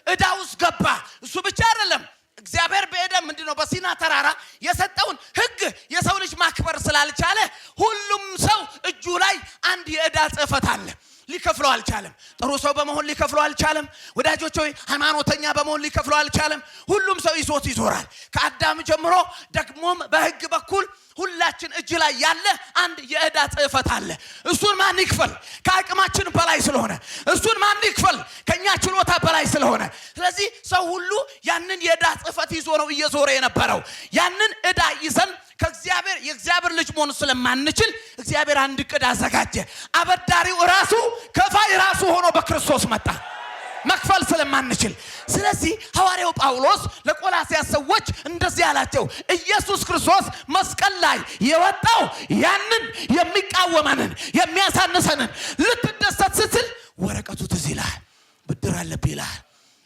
ዕዳ ውስጥ ገባ። እሱ ብቻ አይደለም እግዚአብሔር በኤደን ምንድነው በሲና ተራራ የሰጠውን ሕግ የሰው ልጅ ማክበር ስላልቻለ ሁሉም ሰው እጁ ላይ አንድ የዕዳ ጽሕፈት አለ። ሊከፍለው አልቻለም። ጥሩ ሰው በመሆን ሊከፍለው አልቻለም። ወዳጆች ሆይ ሃይማኖተኛ በመሆን ሊከፍለው አልቻለም። ሁሉም ሰው ይዞት ይዞራል። ከአዳም ጀምሮ ደግሞም በሕግ በኩል ሁላችን እጅ ላይ ያለ አንድ የዕዳ ጽሕፈት አለ። እሱን ማን ይክፈል? ከአቅማችን በላይ ስለሆነ። እሱን ማን ይክፈል? ከኛ ችሎታ በላይ ስለሆነ። ስለዚህ ሰው ሁሉ ያንን የዕዳ ጽሕፈት ይዞ ነው እየዞረ የነበረው። ያንን ዕዳ ይዘን ከእግዚአብሔር የእግዚአብሔር ልጅ መሆን ስለማንችል እግዚአብሔር አንድ ዕቅድ አዘጋጀ። አበዳሪው ራሱ ከፋይ ራሱ ሆኖ በክርስቶስ መጣ፣ መክፈል ስለማንችል። ስለዚህ ሐዋርያው ጳውሎስ ለቆላስያስ ሰዎች እንደዚህ አላቸው፣ ኢየሱስ ክርስቶስ መስቀል ላይ የወጣው ያንን የሚቃወመንን የሚያሳንሰንን ልትደሰት ስትል ወረቀቱ ትዝ ይላል፣ ብድር አለብህ ይላል።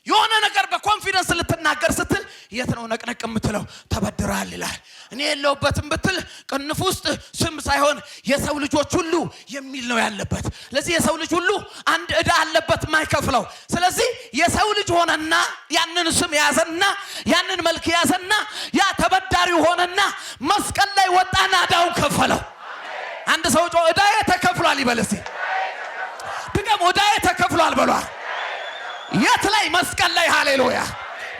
የሆነ ነገር በኮንፊደንስ ልትናገር ስትል የት ነው ነቅነቅ የምትለው? ተበድራል ይላል። እኔ የለውበትም ብትል ቅንፍ ውስጥ ስም ሳይሆን የሰው ልጆች ሁሉ የሚል ነው ያለበት። ስለዚህ የሰው ልጅ ሁሉ አንድ ዕዳ አለበት ማይከፍለው። ስለዚህ የሰው ልጅ ሆነና ያንን ስም ያዘና ያንን መልክ ያዘና ያ ተበዳሪው ሆነና መስቀል ላይ ወጣና ዕዳውን ከፈለው። አንድ ሰው ዕዳዬ ተከፍሏል ይበል እስቲ። ድገም፣ ዕዳዬ ተከፍሏል በሏል። የት ላይ? መስቀል ላይ። ሃሌሉያ።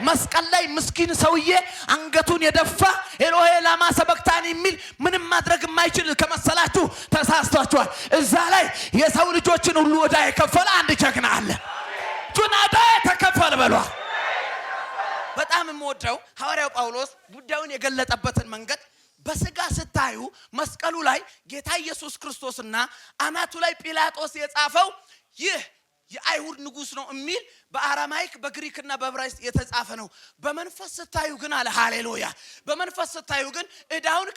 መስቀል ላይ ምስኪን ሰውዬ አንገቱን የደፋ ኤሎሄ ላማ ሰበክታኒ የሚል ምንም ማድረግ የማይችል ከመሰላችሁ ተሳስቷችኋል። እዛ ላይ የሰው ልጆችን ሁሉ ዕዳ የከፈለ አንድ ጀግና አለ። ጁና ዕዳ ተከፈለ በሏል። በጣም የምወደው ሐዋርያው ጳውሎስ ጉዳዩን የገለጠበትን መንገድ በስጋ ስታዩ መስቀሉ ላይ ጌታ ኢየሱስ ክርስቶስና አናቱ ላይ ጲላጦስ የጻፈው ይህ የአይሁድ ንጉስ ነው የሚል በአራማይክ በግሪክና በዕብራይስጥ የተጻፈ ነው። በመንፈስ ስታዩ ግን አለ ሃሌሉያ፣ በመንፈስ ስታዩ ግን ዕዳውን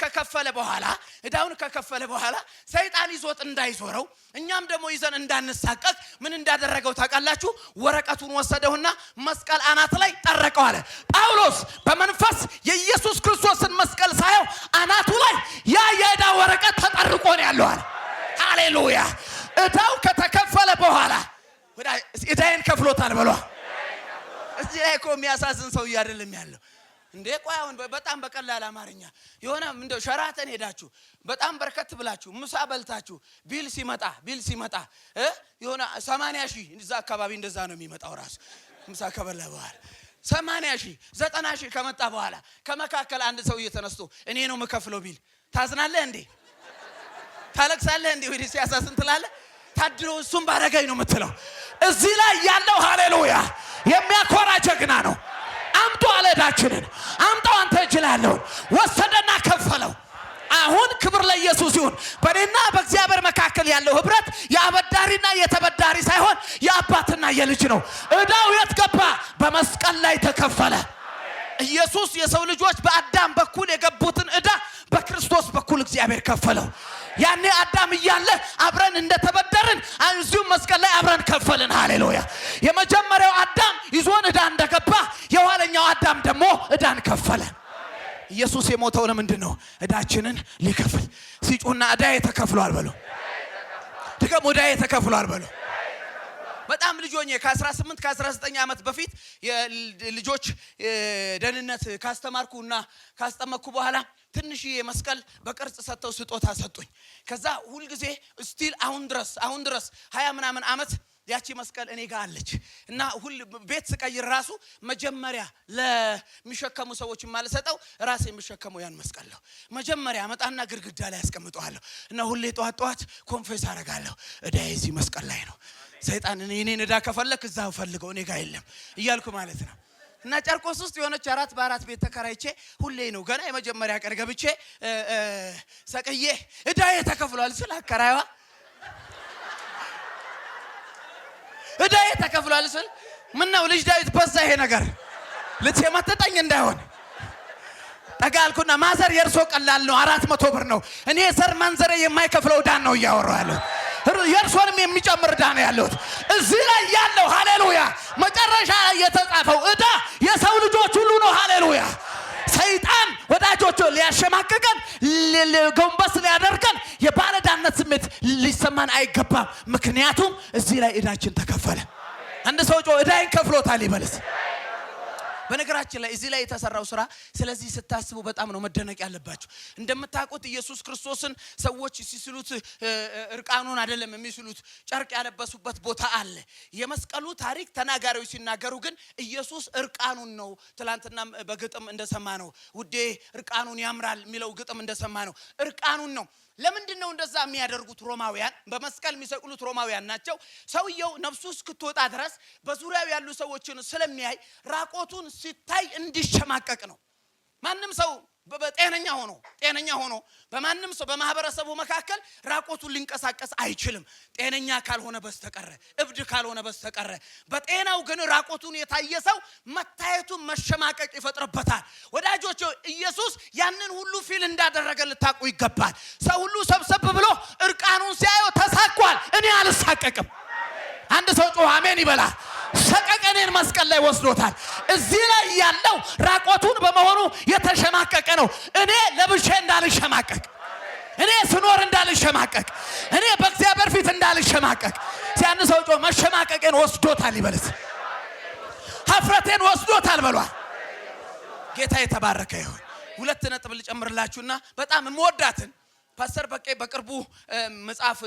ከከፈለ በኋላ ሰይጣን ይዞት እንዳይዞረው እኛም ደግሞ ይዘን እንዳንሳቀቅ ምን እንዳደረገው ታውቃላችሁ? ወረቀቱን ወሰደውና መስቀል አናት ላይ ጠረቀው አለ ጳውሎስ። በመንፈስ የኢየሱስ ክርስቶስን መስቀል ሳየው አናቱ ላይ ያ የዕዳ ወረቀት ተጠርቆ ነው ያለው አለ ሃሌሉያ። ዕዳው ከተከፈለ በኋላ ዕዳዬን ከፍሎታል በሏ። እዚህ ላይ እኮ የሚያሳዝን ሰው አይደለም ያለው እንዴ ቆይ አሁን በጣም በቀላል አማርኛ የሆነ እንደው ሸራተን ሄዳችሁ በጣም በርከት ብላችሁ ምሳ በልታችሁ ቢል ሲመጣ የሆነ 80,000 እዛ አካባቢ እንደዛ ነው የሚመጣው ራስ ምሳ ከበላ በኋላ 80,000 90,000 ከመጣ በኋላ ከመካከል አንድ ሰው እየተነስቶ እኔ ነው መከፍለው ቢል ታዝናለህ እንዴ ታለቅሳለህ እንዴ ወይ ሲያሳዝን ትላለህ ታድሮ እሱም ባረጋይ ነው የምትለው እዚህ ላይ ያለው ሃሌሉያ የሚያኮራ ጀግና ነው አምጡ አለዳችንን አምጣው አንተ እጅላለሁ ወሰደና ከፈለው አሁን ክብር ለኢየሱስ ይሁን በእኔና በእግዚአብሔር መካከል ያለው ህብረት ያበዳሪና የተበዳሪ ሳይሆን የአባትና የልጅ ነው እዳው የት ገባ በመስቀል ላይ ተከፈለ ኢየሱስ የሰው ልጆች በአዳም በኩል የገቡትን እዳ በክርስቶስ በኩል እግዚአብሔር ከፈለው ያኔ አዳም እያለ አብረን እንደተበደርን አንዚው መስቀል ላይ አብረን ከፈልን ሃሌሉያ የመጀመሪያው አዳም ይዞን እዳ እንደገባ የኋለኛው አዳም ደግሞ እዳን ከፈለ ኢየሱስ የሞተው ለምንድነው እዳችንን ሊከፍል ሲጮና እዳዬ ተከፍሏል በሉ ደግሞ እዳዬ ተከፍሏል በሉ በጣም ልጆኜ ከ18 ከ19 አመት በፊት የልጆች ደህንነት ካስተማርኩና ካስጠመቅኩ በኋላ ትንሽ የመስቀል በቅርጽ ሰጥተው ስጦታ ሰጡኝ ከዛ ሁሉ ጊዜ ስቲል አሁን ድረስ 20 ምናምን አመት ያቺ መስቀል እኔ ጋር አለች እና ሁሉ ቤት ስቀይር ራሱ መጀመሪያ ለሚሸከሙ ሰዎች ማለሰጠው ራሴ የሚሸከመው ያን መስቀል ነው መጀመሪያ አመጣና ግርግዳ ላይ አስቀምጠዋለሁ እና ሁሌ ጧት ኮንፌስ አደርጋለሁ እዳዬ እዚህ መስቀል ላይ ነው ሰይጣን እኔን እዳ ከፈለክ እዛው ፈልገው እኔ ጋር የለም እያልኩ ማለት ነው እና ጨርቆስ ውስጥ የሆነች 4 በ4 ቤት ተከራይቼ ሁሌ ነው ገና የመጀመሪያ ቀን ገብቼ ሰቀዬ እዳዬ ተከፍሏል ስለ አከራይዋ እዳዬ ተከፍሏል ስል ምን ነው ልጅ ዳዊት በዛ ይሄ ነገር ልትመተጠኝ እንዳይሆን ጠጋልኩና ማዘር የርሶ ቀላል ነው 400 ብር ነው እኔ ዘር ማንዘሬ የማይከፍለው ዳን ነው ያወራሉ የርሶንም የሚጨምር ዳን ያለው እዚህ ላይ ያለው ሃሌሉያ መጨረሻ የተጻፈው እዳ የሰው ልጆች ሁሉ ነው ሃሌሉያ ሰይጣን ወዳጆቹ ሊያሸማቀቀን ጎንበስ ሊያደርገን የባለዳነት ስሜት ሊሰማን አይገባም ምክንያቱም እዚህ ላይ እዳችን ተከፈለ አንድ ሰው እዳይን ከፍሎታል ይበልስ በነገራችን ላይ እዚህ ላይ የተሰራው ስራ ስለዚህ ስታስቡ በጣም ነው መደነቅ ያለባችሁ እንደምታውቁት ኢየሱስ ክርስቶስን ሰዎች ሲስሉት እርቃኑን አይደለም የሚስሉት ጨርቅ ያለበሱበት ቦታ አለ የመስቀሉ ታሪክ ተናጋሪዎች ሲናገሩ ግን ኢየሱስ እርቃኑን ነው ትላንትና በግጥም እንደሰማነው ውዴ እርቃኑን ያምራል የሚለው ግጥም እንደሰማነው እርቃኑን ነው ለምንድነው እንደዛ የሚያደርጉት ሮማውያን በመስቀል የሚሰቅሉት ሮማውያን ናቸው ሰውየው ነፍሱ እስክትወጣ ድረስ በዙሪያው ያሉ ሰዎችን ስለሚያይ ራቆቱን ሲታይ እንዲሸማቀቅ ነው ማንንም ሰው ጤነኛ ሆኖ በማንንም ሰው በማህበረሰቡ መካከል ራቆቱን ሊንቀሳቀስ አይችልም ጤነኛ ካልሆነ በስተቀር እብድ ካልሆነ በስተቀር በጤናው ግን ራቆቱን የታየሰው መታየቱን መሸማቀቅ ይፈጥርበታል ወዳጆች ኢየሱስ ያንን ሁሉ ፊል እንዳደረገ ልታቁ ይገባል ሰው ሁሉ ሰብሰብ ብሎ እርቃኑን ሲያየው ተሳቋል እኔ አልሳቀቅም አንድ ሰው ጮህ አሜን ይበላ ሰቀቀኔን መስቀል ላይ ወስዶታል እዚህ ላይ ያለው ራቆቱን በመሆኑ የተሸማቀቀ ነው እኔ ለብሼ እንዳልሸማቀቅ እኔ ስኖር እንዳልሸማቀቅ እኔ በእግዚአብሔር ፊት እንዳልሸማቀቅ ሲያን ሰው ጮህ መሸማቀቄን ወስዶታል ይበልስ ሀፍረቴን ወስዶታል በሏል ጌታ የተባረከ ይሁን 2 ነጥብ ልጨምርላችሁና በጣም የምወዳትን ፓስተር በቀ በቅርቡ መጽሐፍ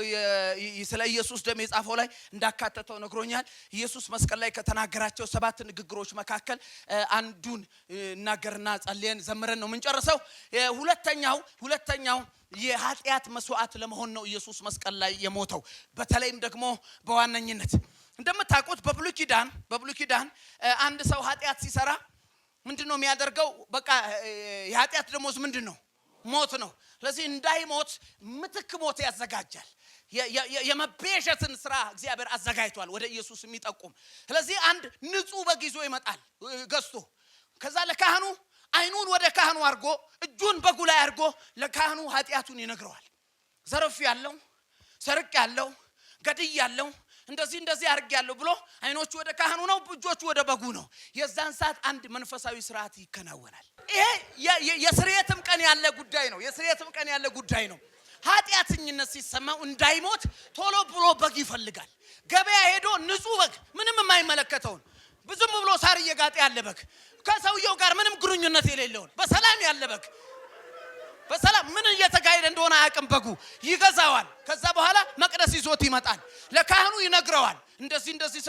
ስለ ኢየሱስ ደም የጻፈው ላይ እንዳካተተው ነግሮኛል ኢየሱስ መስቀል ላይ ከተናገራቸው 7 ንግግሮች መካከል አንዱን እናገርና ጸልየን ዘምረን ነው የምንጨርሰው ሁለተኛው የኃጢአት መስዋዕት ለመሆን ነው ኢየሱስ መስቀል ላይ የሞተው በተለይም ደግሞ በዋነኝነት እንደምታውቁት በብሉይ ኪዳን አንድ ሰው ኃጢአት ሲሰራ ምንድነው የሚያደርገው በቃ የኃጢአት ደሞዝ ምንድነው ሞት ነው ስለዚህ እንዳይሞት ምትክ ሞት ያዘጋጃል የመቤዠትን ስራ እግዚአብሔር አዘጋጅቷል ወደ ኢየሱስ የሚጠቁም ስለዚህ አንድ ንጹህ በጊዞ ይመጣል ገስቶ ከዛ ለካህኑ አይኑን ወደ ካህኑ አርጎ እጁን በጉ ላይ አርጎ ለካህኑ ኃጢአቱን ይነግረዋል ዘርፍ ያለው ሰርቅ ያለው ገድይ ያለው እንደዚህ አርጋለሁ ብሎ አይኖቹ ወደ ካህኑ ነው እጆቹ ወደ በጉ ነው የዛን ሰዓት አንድ መንፈሳዊ ስርዓት ይከናወናል ይሄ የስርየትም ቀን ያለ ጉዳይ ነው ኃጢአተኝነት ሲሰማው እንዳይሞት ቶሎ ብሎ በግ ይፈልጋል ገበያ ሄዶ ንጹህ በግ ምንም የማይመለከተው ብዙም ብሎ ሳር እየጋጠ ያለ በግ ከሰውየው ጋር ምንም ግንኙነት የሌለው በሰላም ያለ በግ በሰላም ምን እየተጋየደ እንደሆነ አያውቅም በጉ ይገዛዋል ከዛ በኋላ መቅደስ ይዞት ይመጣል ለካህኑ ይነግረዋል እንደዚህ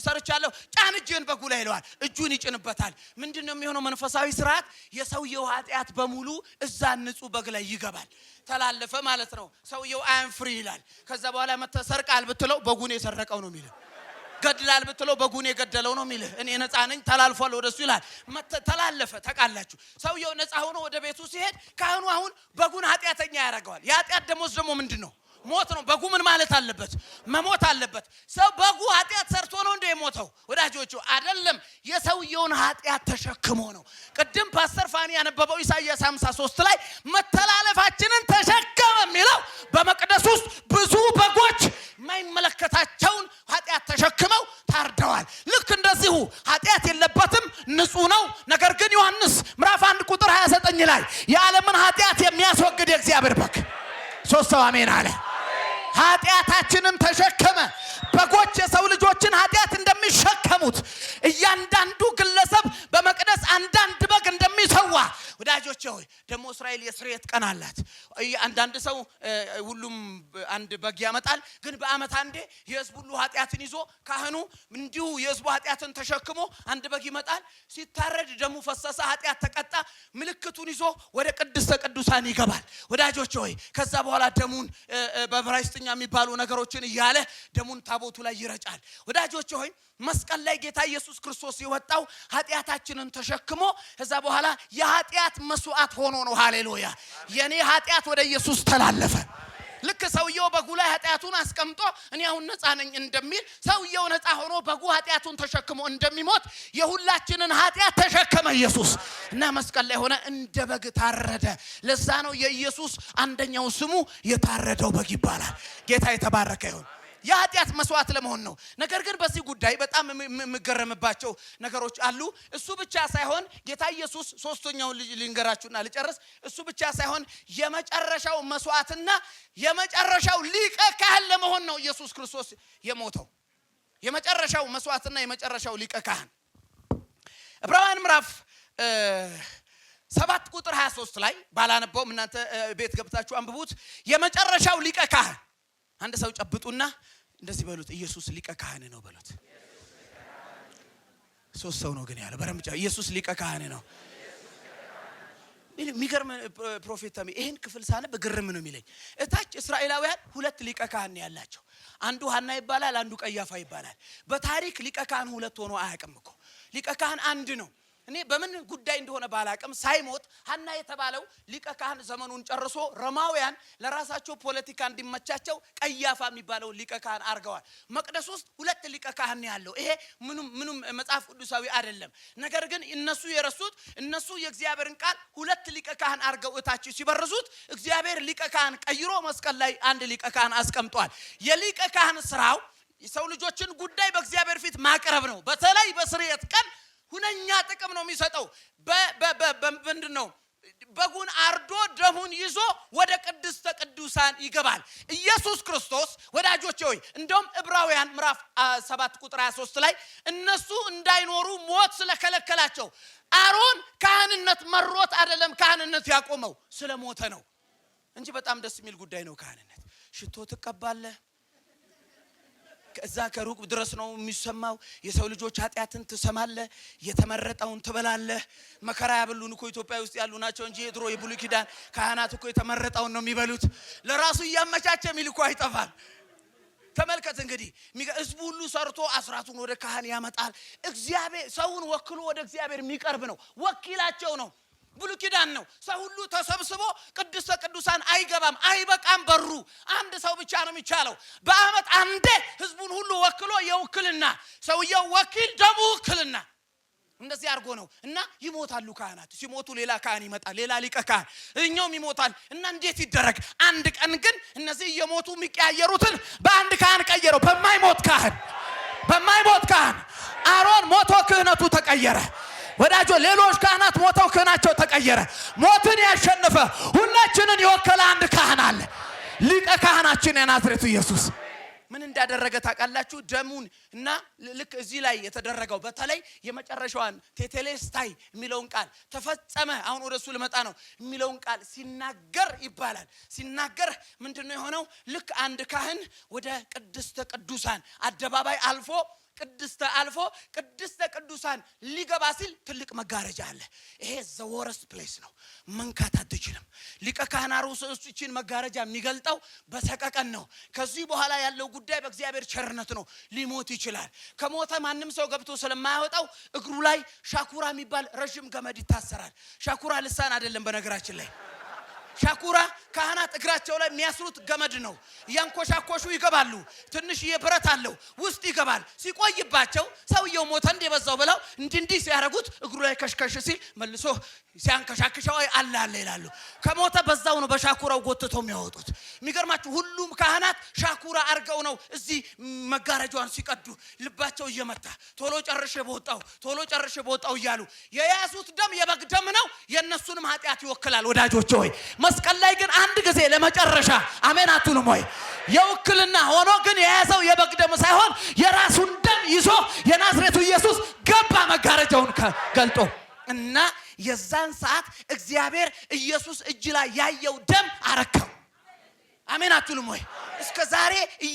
ሰርቻለሁ ጫን እጅን በጉ ላይ ይለዋል እጁን ይጭንበታል ምንድነው የሚሆነው መንፈሳዊ ስርዓት የሰውየው ኃጢአት በሙሉ እዛ ንጹህ በግ ላይ ይገባል ተላለፈ ማለት ነው ሰውየው አም ፍሪ ይላል ከዛ በኋላ መተሰርቃል ብትለው በጉን የሰረቀው ነው የሚለው ገድላል ብትለው በጉን የገደለው ነው የሚለው እኔ ነፃ ነኝ ተላልፏል ወደሱ ይላል ተላለፈ ተቃላችሁ ሰውየው ነፃ ሆኖ ወደ ቤቱ ሲሄድ ካህኑ አሁን በጉን ኃጢአተኛ ያደርገዋል የኃጢአት ደሞዝ ደግሞ ምንድነው ሞት ነው በጉ ምን ማለት አለበት መሞት አለበት ሰው በጉ ኃጢአት ሰርቶ ነው እንደ ሞተው ወዳጆቹ አይደለም የሰውየውን ኃጢአት ተሸክሞ ነው ቅድም ፓስተር ፋኒ ያነበበው ኢሳይያስ 53 ላይ መተላለፋችንን ተሸከመ የሚለው በመቅደስ ውስጥ ብዙ በጎች የማይመለከታቸውን ኃጢአት ተሸክመው ታርደዋል ልክ እንደዚሁ ኃጢአት የለበትም ንጹህ ነው ነገር ግን ዮሐንስ ምዕራፍ 1 ቁጥር 29 ላይ የዓለምን ኃጢአት የሚያስወግድ የእግዚአብሔር በግ ሶስት አሜን አለ ኃጢአታችንን ተሸከመ በጎች የሰው ልጆችን ኃጢአት እንደሚሸከሙት እያንዳንዱ ግለሰብ በመቅደስ አንዳንድ በግ እንደሚሰዋ ወዳጆቼ ሆይ ደሞ እስራኤል የስርየት ቀን አላት አንዳንድ ሰው ሁሉም አንድ በግ ያመጣል ግን በአመት አንዴ የህዝብ ሁሉ ኃጢአትን ይዞ ካህኑ እንዲሁ የህዝቡ ኃጢአትን ተሸክሞ አንድ በግ ይመጣል ሲታረድ ደሙ ፈሰሰ ኃጢአት ተቀጣ ምልክቱን ይዞ ወደ ቅድስተ ቅዱሳን ይገባል ወዳጆቼ ሆይ ከዛ በኋላ ደሙን በዕብራይስጥኛ የሚባሉ ነገሮችን ያለ ደሙን ታቦቱ ላይ ይረጫል ወዳጆቼ ሆይ መስቀል ላይ ጌታ ኢየሱስ ክርስቶስ የወጣው ኃጢአታችንን ተሸክሞ ከዛ በኋላ የኃጢአት መስዋዕት ሆኖ ነው ሃሌሉያ የኔ ኃጢአት ወደ ኢየሱስ ተላለፈ ልክ ሰውየው በጉ ላይ ኃጢአቱን አስቀምጦ እኔ አሁን ነፃ ነኝ እንደሚል ሰውየው ነፃ ሆኖ በጉ ኃጢአቱን ተሸክሞ እንደሚሞት የሁላችንን ኃጢአት ተሸከመ ኢየሱስ እና መስቀል ላይ ሆነ እንደ በግ ታረደ ለዛ ነው የኢየሱስ አንደኛው ስሙ የታረደው በግ ይባላል ጌታ የተባረከ ይሁን የኃጢአት መስዋዕት ለመሆን ነው ነገር ግን በዚህ ጉዳይ በጣም የምገረምባቸው ነገሮች አሉ እሱ ብቻ ሳይሆን ጌታ ኢየሱስ ሶስተኛው ልንገራችሁና ልጨርስ እሱ ብቻ ሳይሆን የመጨረሻው መስዋዕትና የመጨረሻው ሊቀ ካህን ለመሆን ነው ኢየሱስ ክርስቶስ የሞተው የመጨረሻው መስዋዕትና የመጨረሻው ሊቀ ካህን ዕብራውያን ምዕራፍ 7 ቁጥር 23 ላይ ባላነበው እናንተ ቤት ገብታችሁ አንብቡት የመጨረሻው ሊቀ ካህን አንድ ሰው ጨብጡና እንደዚህ በሉት ኢየሱስ ሊቀ ካህን ነው በሉት ሶስት ሰው ነው ግን ያለው በረምጫ ኢየሱስ ሊቀ ካህን ነው ሚገርም ፕሮፌት ታሚ ይሄን ክፍል ሳነ በግርም ነው የሚለኝ እታች እስራኤላውያን ሁለት ሊቀ ካህን ያላቸው አንዱ ሐና ይባላል አንዱ ቀያፋ ይባላል በታሪክ ሊቀ ካህን ሁለት ሆኖ አያውቅም እኮ ሊቀ ካህን አንድ ነው እኔ በምን ጉዳይ እንደሆነ ባላቀም ሳይሞት ሐና የተባለው ሊቀ ካህን ዘመኑን ጨርሶ ሮማውያን ለራሳቸው ፖለቲካ እንዲመቻቸው ቀያፋ የሚባለው ሊቀ ካህን አርገዋል መቅደስ ውስጥ ሁለት ሊቀ ካህን ያለው ይሄ ምንም መጽሐፍ ቅዱሳዊ አይደለም ነገር ግን እነሱ የረሱት እነሱ የእግዚአብሔርን ቃል ሁለት ሊቀ ካህን አርገው እታች ሲበርዙት እግዚአብሔር ሊቀ ካህን ቀይሮ መስቀል ላይ አንድ ሊቀ ካህን አስቀምጧል የሊቀ ካህን ስራው የሰው ልጆችን ጉዳይ በእግዚአብሔር ፊት ማቅረብ ነው በተለይ በስርየት ቀን ሁነኛ ጥቅም ነው የሚሰጠው በምንድነው በጉን አርዶ ደሙን ይዞ ወደ ቅድስተ ቅዱሳን ይገባል ኢየሱስ ክርስቶስ ወዳጆቼ ሆይ እንደውም ዕብራውያን ምዕራፍ 7 ቁጥር 23 ላይ እነሱ እንዳይኖሩ ሞት ስለከለከላቸው አሮን ካህንነት መሮት አይደለም ካህንነት ያቆመው ስለሞተ ነው እንጂ በጣም ደስ የሚል ጉዳይ ነው ካህንነት ሽቶ ተቀባለ ከዛ ከሩቅ ድረስ ነው የሚሰማው የሰው ልጆች ኃጢአትን ተሰማለ የተመረጠውን ተበላለ መከራ ያበሉን እኮ ኢትዮጵያ ውስጥ ያሉ ናቸው እንጂ የድሮ የብሉይ ኪዳን ካህናት እኮ የተመረጠውን ነው የሚበሉት ለራሱ ያመቻቸ ሚልኮ አይጠፋል ተመልከት እንግዲህ ህዝቡ ሁሉ ሰርቶ አስራቱን ወደ ካህን ያመጣል እግዚአብሔር ሰውን ወክሎ ወደ እግዚአብሔር የሚቀርብ ነው ወኪላቸው ነው ብሉይ ኪዳን ነው ሰው ሁሉ ተሰብስቦ ቅድስተ ቅዱሳን አይገባም አይበቃም በሩ አንድ ሰው ብቻ ነው የሚቻለው በአመት አንዴ ህዝቡን ሁሉ ወክሎ የውክልና ሰውየው ወኪል ደሙ ውክልና እንደዚህ አርጎ ነው እና ይሞታሉ ካህናት ሲሞቱ ሌላ ካህን ይመጣል ሌላ ሊቀ ካህን እኛውም ይሞታል እና እንዴት ይደረግ አንድ ቀን ግን እነዚህ የሞቱ የሚቀያየሩትን በአንድ ካህን ቀየረው በማይሞት ካህን አሮን ሞቶ ክህነቱ ተቀየረ ወዳጆ ሌሎች ካህናት ሞተው ክህናቸው ተቀየረ ሞትን ያሸነፈ ሁላችንን ይወከለ አንድ ካህን አለ ሊቀ ካህናችን የናዝሬቱ ኢየሱስ ምን እንዳደረገ ታውቃላችሁ? ደሙን እና ልክ እዚህ ላይ የተደረገው በተለይ የመጨረሻዋን ቴቴሌስታይ የሚለውን ቃል ተፈጸመ፣ አሁን ወደሱ ልመጣ ነው የሚለውን ቃል ሲናገር ይባላል። ሲናገር ምንድነው የሆነው? ልክ አንድ ካህን ወደ ቅድስተ ቅዱሳን አደባባይ አልፎ ቅድስተ ቅዱሳን ሊገባ ሲል ትልቅ መጋረጃ አለ። ይሄ the worst place ነው። መንካት አትችልም። ሊቀ ካህናቱ እሱን መጋረጃ የሚገልጠው በሰቀቀን ነው። ከዚህ በኋላ ያለው ጉዳይ በእግዚአብሔር ቸርነት ነው። ሊሞት ይችላል። ከሞተ ማንም ሰው ገብቶ ስለማያወጣው እግሩ ላይ ሻኩራ የሚባል ረጅም ገመድ ይታሰራል። ሻኩራ ልሳን አይደለም በነገራችን ላይ። ሻኩራ ካህናት እግራቸው ላይ የሚያስሩት ገመድ ነው። ያንኮሻኮሹ ይገባሉ። ትንሽ የብረት አለው ውስጥ ይገባል። ሲቆይባቸው ሰውየው ሞተ እንደበዛው ብለው እንዲህ ሲያረጉት እግሩ ላይ ከሽከሽ ሲል መልሶ ሲያንከሻክሻው አለ ይላሉ። ከሞተ በዛው ነው በሻኩራው ጎትተው የሚያወጡት። የሚገርማችሁ ሁሉም ካህናት ሻኩራ አርገው ነው እዚህ መጋረጃዋን ሲቀዱ ልባቸው እየመታ ቶሎ ጨርሼ በወጣው እያሉ የያዙት ደም የበግ ደም ነው። የነሱንም ኃጢአት ይወክላል። ወዳጆቼ ሆይ መስቀል ላይ ግን አንድ ጊዜ ለመጨረሻ አሜን አትሉም ወይ? የውክልና ሆኖ ግን የያዘው የበግ ደም ሳይሆን የራሱን ደም ይዞ የናዝሬቱ ኢየሱስ ገባ መጋረጃውን ገልጦ እና የዛን ሰዓት እግዚአብሔር ኢየሱስ እጅ ላይ ያየው ደም አረከው። አሜን አትሉም ወይ? እስከ ዛሬ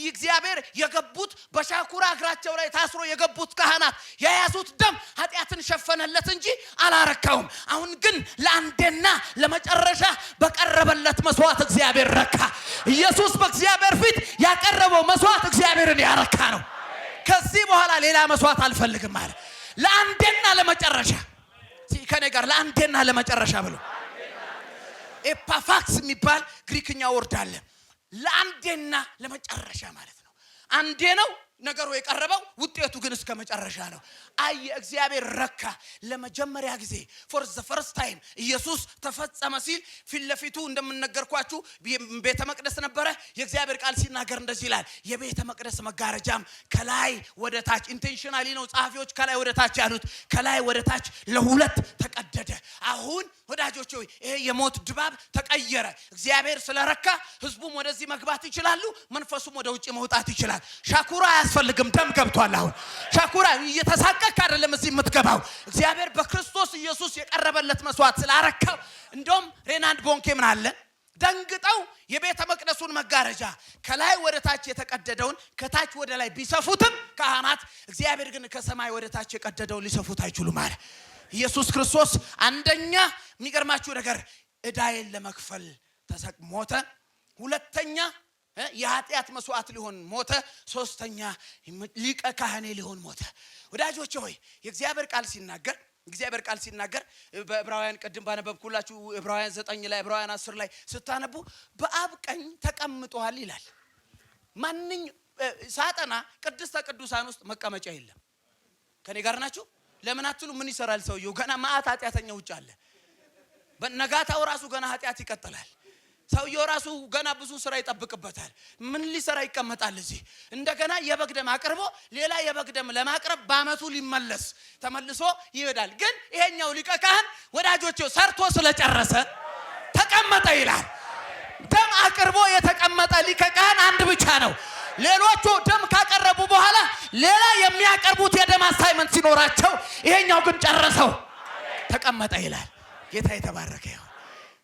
እግዚአብሔር የገቡት በሻኩራ እግራቸው ላይ ታስሮ የገቡት ካህናት የያዙት ደም ኃጢአትን ሸፈነለት እንጂ አላረካውም። አሁን ግን ለአንዴና ለመጨረሻ በቀረበለት መስዋዕት እግዚአብሔር ረካ። ኢየሱስ በእግዚአብሔር ፊት ያቀረበው መስዋዕት እግዚአብሔርን ያረካ ነው። ከዚህ በኋላ ሌላ መስዋዕት አልፈልግም አለ። ለአንዴና ለመጨረሻ ከኔ ጋር ለአንዴና ለመጨረሻ ብሎ ኤፓፋክስ የሚባል ግሪክኛ ወርድ አለ። ለአንዴና ለመጨረሻ ማለት ነው። አንዴ ነው ነገሩ የቀረበው፣ ውጤቱ ግን እስከ መጨረሻ ነው። እግዚአብሔር ረካ። ለመጀመሪያ ጊዜ for the first time ኢየሱስ ተፈጸመ ሲል ፊት ለፊቱ እንደምንነገርኳችሁ ቤተ መቅደስ ነበረ። የእግዚአብሔር ቃል ሲናገር እንደዚህ ይላል፣ የቤተ መቅደስ መጋረጃም ከላይ ወደ ታች ኢንቴንሽናሊ ነው ጻፊዎች ከላይ ወደ ታች ያሉት፣ ከላይ ወደ ታች ለሁለት ተቀደደ። አሁን ወዳጆች ሆይ ይሄ የሞት ድባብ ተቀየረ። እግዚአብሔር ስለረካ ህዝቡም ወደዚህ መግባት ይችላሉ፣ መንፈሱም ወደ ውጪ መውጣት ይችላል። ሻኩራ አያስፈልግም፣ ደም ገብቷል። አሁን ሻኩራ እየተሳቀቀ አይደለም እዚህ የምትገባው። እግዚአብሔር በክርስቶስ ኢየሱስ የቀረበለት መስዋዕት ስላረካው እንደውም ሬናንድ ቦንኬ ምን አለ? ደንግጠው የቤተ መቅደሱን መጋረጃ ከላይ ወደ ታች የተቀደደውን ከታች ወደ ላይ ቢሰፉትም ካህናት፣ እግዚአብሔር ግን ከሰማይ ወደ ታች የቀደደውን ሊሰፉት አይችሉም አለ። ኢየሱስ ክርስቶስ አንደኛ የሚገርማችሁ ነገር ዕዳዬን ለመክፈል ሞተ። ሁለተኛ የኃጢአት መስዋዕት ሊሆን ሞተ። ሶስተኛ ሊቀ ካህኔ ሊሆን ሞተ። ወዳጆቼ ሆይ የእግዚአብሔር ቃል ሲናገር በዕብራውያን ቅድም ባነበብኩላችሁ ዕብራውያን 9 ላይ ዕብራውያን 10 ላይ ስታነቡ በአብ ቀኝ ተቀምጧል ይላል። ሳጠና ቅድስተ ቅዱሳን ውስጥ መቀመጫ የለም። ከኔ ጋር ናችሁ? ለምን አትሉ? ምን ይሰራል ሰውየው? ገና ማአት ኃጢአተኛ ውጭ አለ። በነጋታው ራሱ ገና ኃጢአት ይቀጥላል። ሰውየው ራሱ ገና ብዙ ስራ ይጠብቅበታል። ምን ሊሰራ ይቀመጣል እዚህ? እንደገና የበግ ደም አቅርቦ ሌላ የበግ ደም ለማቅረብ በአመቱ ሊመለስ ተመልሶ ይሄዳል። ግን ይሄኛው ሊቀ ካህን ወዳጆቹ ሰርቶ ስለጨረሰ ተቀመጠ ይላል። ደም አቅርቦ የተቀመጠ ሊቀ ካህን አንድ ብቻ ነው። ሌሎቹ ደም ካቀረቡ በኋላ ሌላ የሚያቀርቡት የደም አሳይመንት ሲኖራቸው፣ ይሄኛው ግን ጨረሰው ተቀመጠ ይላል። ጌታ የተባረከ ይሁን።